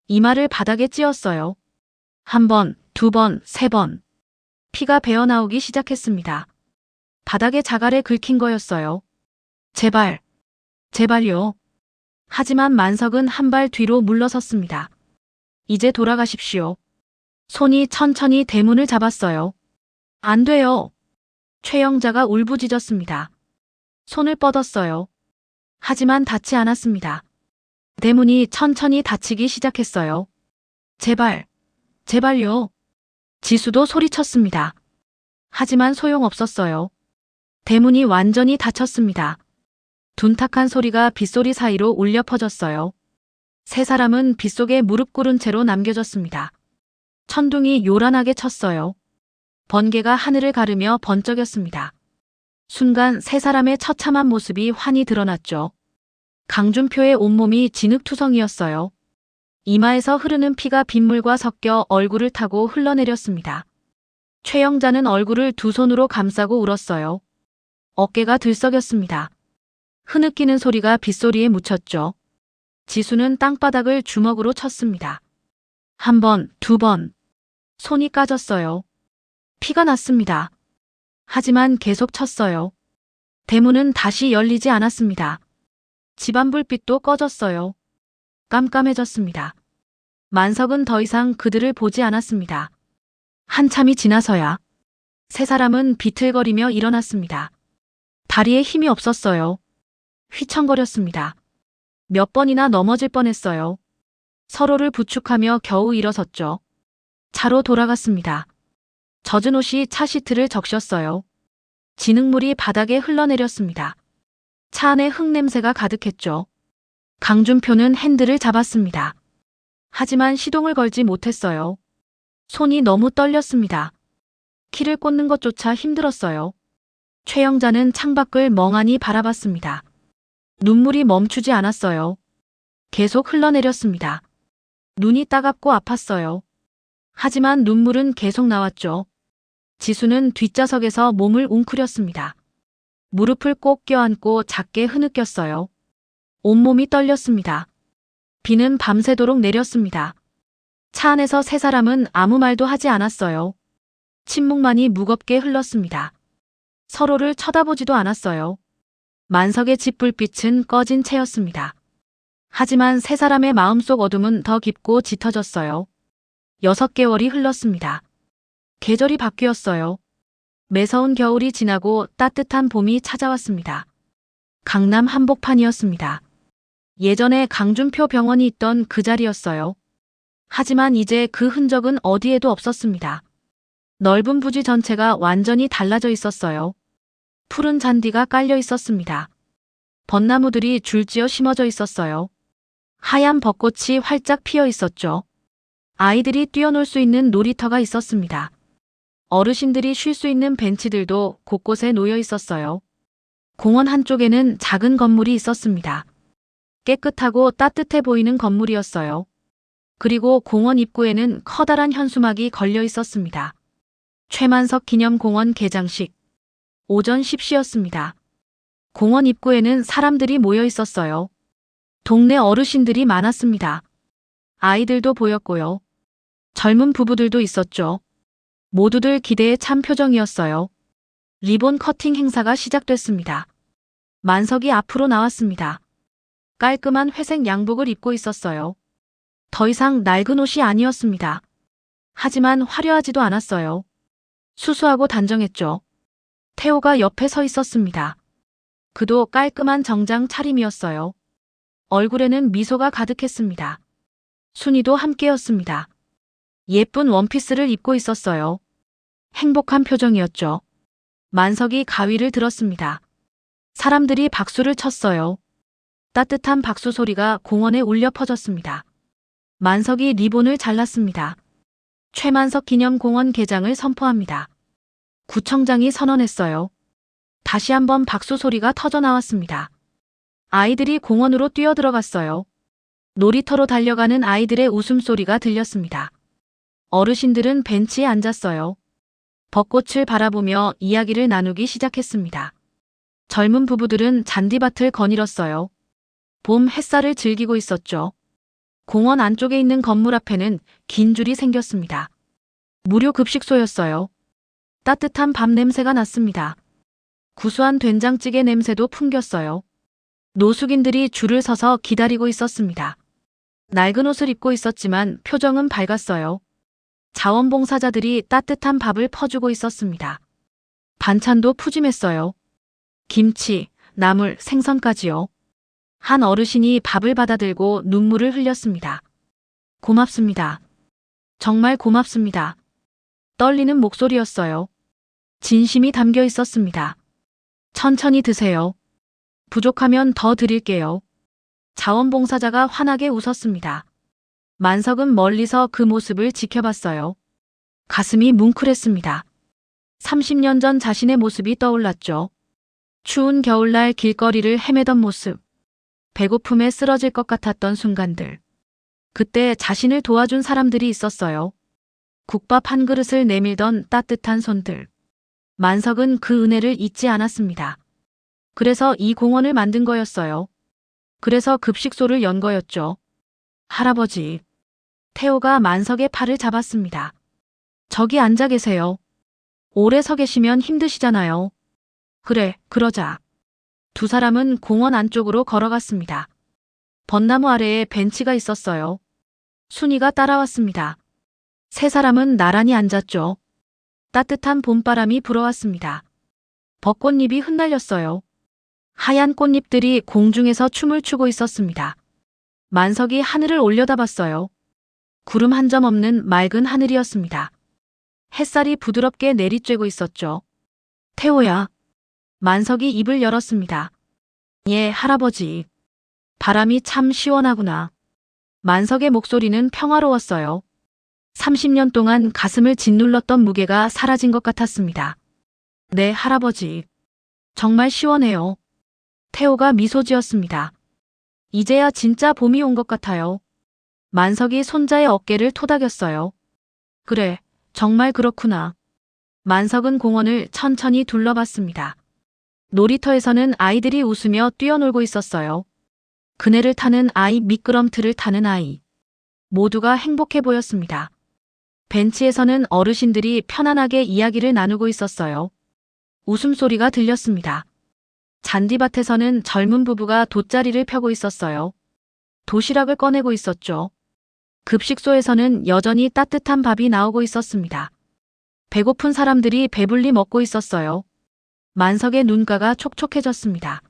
이마를 바닥에 찧었어요. 한 번, 두 번, 세 번. 피가 배어나오기 시작했습니다. 바닥에 자갈에 긁힌 거였어요. 제발, 제발요. 하지만 만석은 한 발 뒤로 물러섰습니다. 이제 돌아가십시오. 손이 천천히 대문을 잡았어요. 안 돼요. 최영자가 울부짖었습니다. 손을 뻗었어요. 하지만 닿지 않았습니다. 대문이 천천히 닫히기 시작했어요. 제발, 제발요. 지수도 소리쳤습니다. 하지만 소용없었어요. 대문이 완전히 닫혔습니다. 둔탁한 소리가 빗소리 사이로 울려 퍼졌어요. 세 사람은 빗속에 무릎 꿇은 채로 남겨졌습니다. 천둥이 요란하게 쳤어요. 번개가 하늘을 가르며 번쩍였습니다. 순간 세 사람의 처참한 모습이 환히 드러났죠. 강준표의 온몸이 진흙투성이었어요. 이마에서 흐르는 피가 빗물과 섞여 얼굴을 타고 흘러내렸습니다. 최영자는 얼굴을 두 손으로 감싸고 울었어요. 어깨가 들썩였습니다. 흐느끼는 소리가 빗소리에 묻혔죠. 지수는 땅바닥을 주먹으로 쳤습니다. 한 번, 두 번. 손이 까졌어요. 피가 났습니다. 하지만 계속 쳤어요. 대문은 다시 열리지 않았습니다. 집안 불빛도 꺼졌어요. 깜깜해졌습니다. 만석은 더 이상 그들을 보지 않았습니다. 한참이 지나서야 세 사람은 비틀거리며 일어났습니다. 다리에 힘이 없었어요. 휘청거렸습니다. 몇 번이나 넘어질 뻔했어요. 서로를 부축하며 겨우 일어섰죠. 차로 돌아갔습니다. 젖은 옷이 차 시트를 적셨어요. 진흙물이 바닥에 흘러내렸습니다. 차 안에 흙냄새가 가득했죠. 강준표는 핸들을 잡았습니다. 하지만 시동을 걸지 못했어요. 손이 너무 떨렸습니다. 키를 꽂는 것조차 힘들었어요. 최영자는 창밖을 멍하니 바라봤습니다. 눈물이 멈추지 않았어요. 계속 흘러내렸습니다. 눈이 따갑고 아팠어요. 하지만 눈물은 계속 나왔죠. 지수는 뒷좌석에서 몸을 웅크렸습니다. 무릎을 꼭 껴안고 작게 흐느꼈어요. 온몸이 떨렸습니다. 비는 밤새도록 내렸습니다. 차 안에서 세 사람은 아무 말도 하지 않았어요. 침묵만이 무겁게 흘렀습니다. 서로를 쳐다보지도 않았어요. 만석의 집 불빛은 꺼진 채였습니다. 하지만 세 사람의 마음속 어둠은 더 깊고 짙어졌어요. 6개월이 흘렀습니다. 계절이 바뀌었어요. 매서운 겨울이 지나고 따뜻한 봄이 찾아왔습니다. 강남 한복판이었습니다. 예전에 강준표 병원이 있던 그 자리였어요. 하지만 이제 그 흔적은 어디에도 없었습니다. 넓은 부지 전체가 완전히 달라져 있었어요. 푸른 잔디가 깔려 있었습니다. 벚나무들이 줄지어 심어져 있었어요. 하얀 벚꽃이 활짝 피어 있었죠. 아이들이 뛰어놀 수 있는 놀이터가 있었습니다. 어르신들이 쉴 수 있는 벤치들도 곳곳에 놓여 있었어요. 공원 한쪽에는 작은 건물이 있었습니다. 깨끗하고 따뜻해 보이는 건물이었어요. 그리고 공원 입구에는 커다란 현수막이 걸려 있었습니다. 최만석 기념공원 개장식. 오전 10시였습니다. 공원 입구에는 사람들이 모여 있었어요. 동네 어르신들이 많았습니다. 아이들도 보였고요. 젊은 부부들도 있었죠. 모두들 기대에 찬 표정이었어요. 리본 커팅 행사가 시작됐습니다. 만석이 앞으로 나왔습니다. 깔끔한 회색 양복을 입고 있었어요. 더 이상 낡은 옷이 아니었습니다. 하지만 화려하지도 않았어요. 수수하고 단정했죠. 태호가 옆에 서 있었습니다. 그도 깔끔한 정장 차림이었어요. 얼굴에는 미소가 가득했습니다. 순이도 함께였습니다. 예쁜 원피스를 입고 있었어요. 행복한 표정이었죠. 만석이 가위를 들었습니다. 사람들이 박수를 쳤어요. 따뜻한 박수 소리가 공원에 울려 퍼졌습니다. 만석이 리본을 잘랐습니다. 최만석 기념공원 개장을 선포합니다. 구청장이 선언했어요. 다시 한번 박수 소리가 터져 나왔습니다. 아이들이 공원으로 뛰어들어갔어요. 놀이터로 달려가는 아이들의 웃음소리가 들렸습니다. 어르신들은 벤치에 앉았어요. 벚꽃을 바라보며 이야기를 나누기 시작했습니다. 젊은 부부들은 잔디밭을 거닐었어요. 봄 햇살을 즐기고 있었죠. 공원 안쪽에 있는 건물 앞에는 긴 줄이 생겼습니다. 무료 급식소였어요. 따뜻한 밥 냄새가 났습니다. 구수한 된장찌개 냄새도 풍겼어요. 노숙인들이 줄을 서서 기다리고 있었습니다. 낡은 옷을 입고 있었지만 표정은 밝았어요. 자원봉사자들이 따뜻한 밥을 퍼주고 있었습니다. 반찬도 푸짐했어요. 김치, 나물, 생선까지요. 한 어르신이 밥을 받아들고 눈물을 흘렸습니다. 고맙습니다. 정말 고맙습니다. 떨리는 목소리였어요. 진심이 담겨 있었습니다. 천천히 드세요. 부족하면 더 드릴게요. 자원봉사자가 환하게 웃었습니다. 만석은 멀리서 그 모습을 지켜봤어요. 가슴이 뭉클했습니다. 30년 전 자신의 모습이 떠올랐죠. 추운 겨울날 길거리를 헤매던 모습. 배고픔에 쓰러질 것 같았던 순간들. 그때 자신을 도와준 사람들이 있었어요. 국밥 한 그릇을 내밀던 따뜻한 손들. 만석은 그 은혜를 잊지 않았습니다. 그래서 이 공원을 만든 거였어요. 그래서 급식소를 연 거였죠. 할아버지. 태호가 만석의 팔을 잡았습니다. 저기 앉아 계세요. 오래 서 계시면 힘드시잖아요. 그래, 그러자. 두 사람은 공원 안쪽으로 걸어갔습니다. 벚나무 아래에 벤치가 있었어요. 순이가 따라왔습니다. 세 사람은 나란히 앉았죠. 따뜻한 봄바람이 불어왔습니다. 벚꽃잎이 흩날렸어요. 하얀 꽃잎들이 공중에서 춤을 추고 있었습니다. 만석이 하늘을 올려다봤어요. 구름 한 점 없는 맑은 하늘이었습니다. 햇살이 부드럽게 내리쬐고 있었죠. 태호야. 만석이 입을 열었습니다. 예, 할아버지. 바람이 참 시원하구나. 만석의 목소리는 평화로웠어요. 30년 동안 가슴을 짓눌렀던 무게가 사라진 것 같았습니다. 네, 할아버지. 정말 시원해요. 태호가 미소 지었습니다. 이제야 진짜 봄이 온 것 같아요. 만석이 손자의 어깨를 토닥였어요. 그래, 정말 그렇구나. 만석은 공원을 천천히 둘러봤습니다. 놀이터에서는 아이들이 웃으며 뛰어놀고 있었어요. 그네를 타는 아이, 미끄럼틀을 타는 아이. 모두가 행복해 보였습니다. 벤치에서는 어르신들이 편안하게 이야기를 나누고 있었어요. 웃음소리가 들렸습니다. 잔디밭에서는 젊은 부부가 돗자리를 펴고 있었어요. 도시락을 꺼내고 있었죠. 급식소에서는 여전히 따뜻한 밥이 나오고 있었습니다. 배고픈 사람들이 배불리 먹고 있었어요. 만석의 눈가가 촉촉해졌습니다.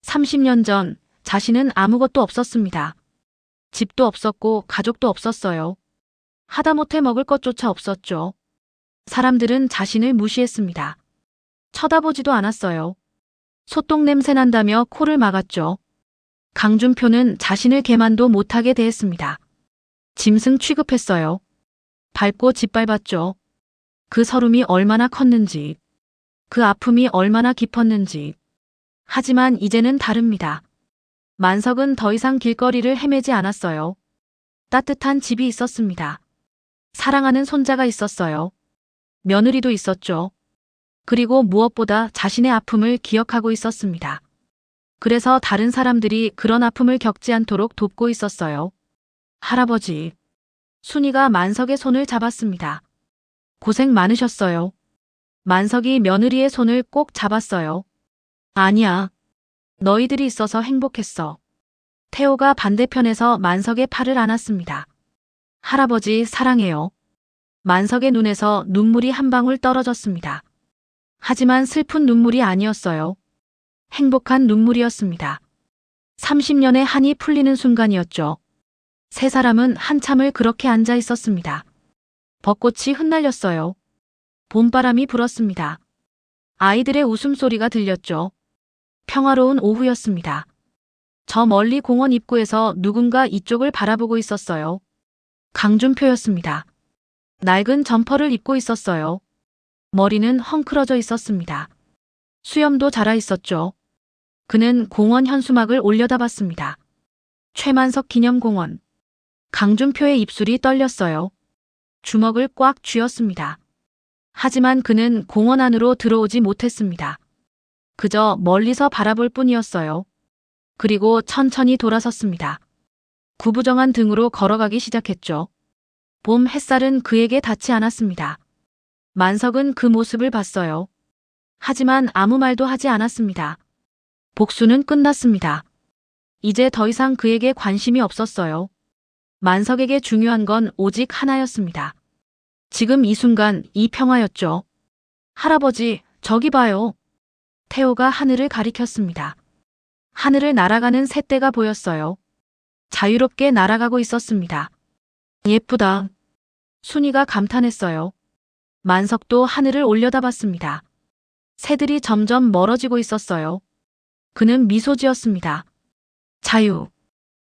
30년 전 자신은 아무것도 없었습니다. 집도 없었고 가족도 없었어요. 하다못해 먹을 것조차 없었죠. 사람들은 자신을 무시했습니다. 쳐다보지도 않았어요. 소똥 냄새 난다며 코를 막았죠. 강준표는 자신을 개만도 못하게 대했습니다. 짐승 취급했어요. 밟고 짓밟았죠. 그 서름이 얼마나 컸는지, 그 아픔이 얼마나 깊었는지. 하지만 이제는 다릅니다. 만석은 더 이상 길거리를 헤매지 않았어요. 따뜻한 집이 있었습니다. 사랑하는 손자가 있었어요. 며느리도 있었죠. 그리고 무엇보다 자신의 아픔을 기억하고 있었습니다. 그래서 다른 사람들이 그런 아픔을 겪지 않도록 돕고 있었어요. 할아버지. 순이가 만석의 손을 잡았습니다. 고생 많으셨어요. 만석이 며느리의 손을 꼭 잡았어요. 아니야. 너희들이 있어서 행복했어. 태호가 반대편에서 만석의 팔을 안았습니다. 할아버지 사랑해요. 만석의 눈에서 눈물이 한 방울 떨어졌습니다. 하지만 슬픈 눈물이 아니었어요. 행복한 눈물이었습니다. 30년의 한이 풀리는 순간이었죠. 세 사람은 한참을 그렇게 앉아 있었습니다. 벚꽃이 흩날렸어요. 봄바람이 불었습니다. 아이들의 웃음소리가 들렸죠. 평화로운 오후였습니다. 저 멀리 공원 입구에서 누군가 이쪽을 바라보고 있었어요. 강준표였습니다. 낡은 점퍼를 입고 있었어요. 머리는 헝클어져 있었습니다. 수염도 자라 있었죠. 그는 공원 현수막을 올려다봤습니다. 최만석 기념공원. 강준표의 입술이 떨렸어요. 주먹을 꽉 쥐었습니다. 하지만 그는 공원 안으로 들어오지 못했습니다. 그저 멀리서 바라볼 뿐이었어요. 그리고 천천히 돌아섰습니다. 구부정한 등으로 걸어가기 시작했죠. 봄 햇살은 그에게 닿지 않았습니다. 만석은 그 모습을 봤어요. 하지만 아무 말도 하지 않았습니다. 복수는 끝났습니다. 이제 더 이상 그에게 관심이 없었어요. 만석에게 중요한 건 오직 하나였습니다. 지금 이 순간 이 평화였죠. 할아버지, 저기 봐요. 태호가 하늘을 가리켰습니다. 하늘을 날아가는 새떼가 보였어요. 자유롭게 날아가고 있었습니다. 예쁘다. 순이가 감탄했어요. 만석도 하늘을 올려다봤습니다. 새들이 점점 멀어지고 있었어요. 그는 미소 지었습니다. 자유,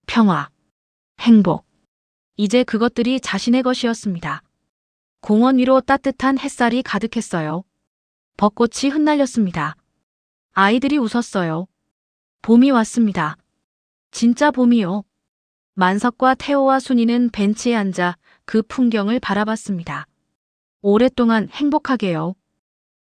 평화, 행복. 이제 그것들이 자신의 것이었습니다. 공원 위로 따뜻한 햇살이 가득했어요. 벚꽃이 흩날렸습니다. 아이들이 웃었어요. 봄이 왔습니다. 진짜 봄이요. 만석과 태호와 순이는 벤치에 앉아 그 풍경을 바라봤습니다. 오랫동안 행복하게요.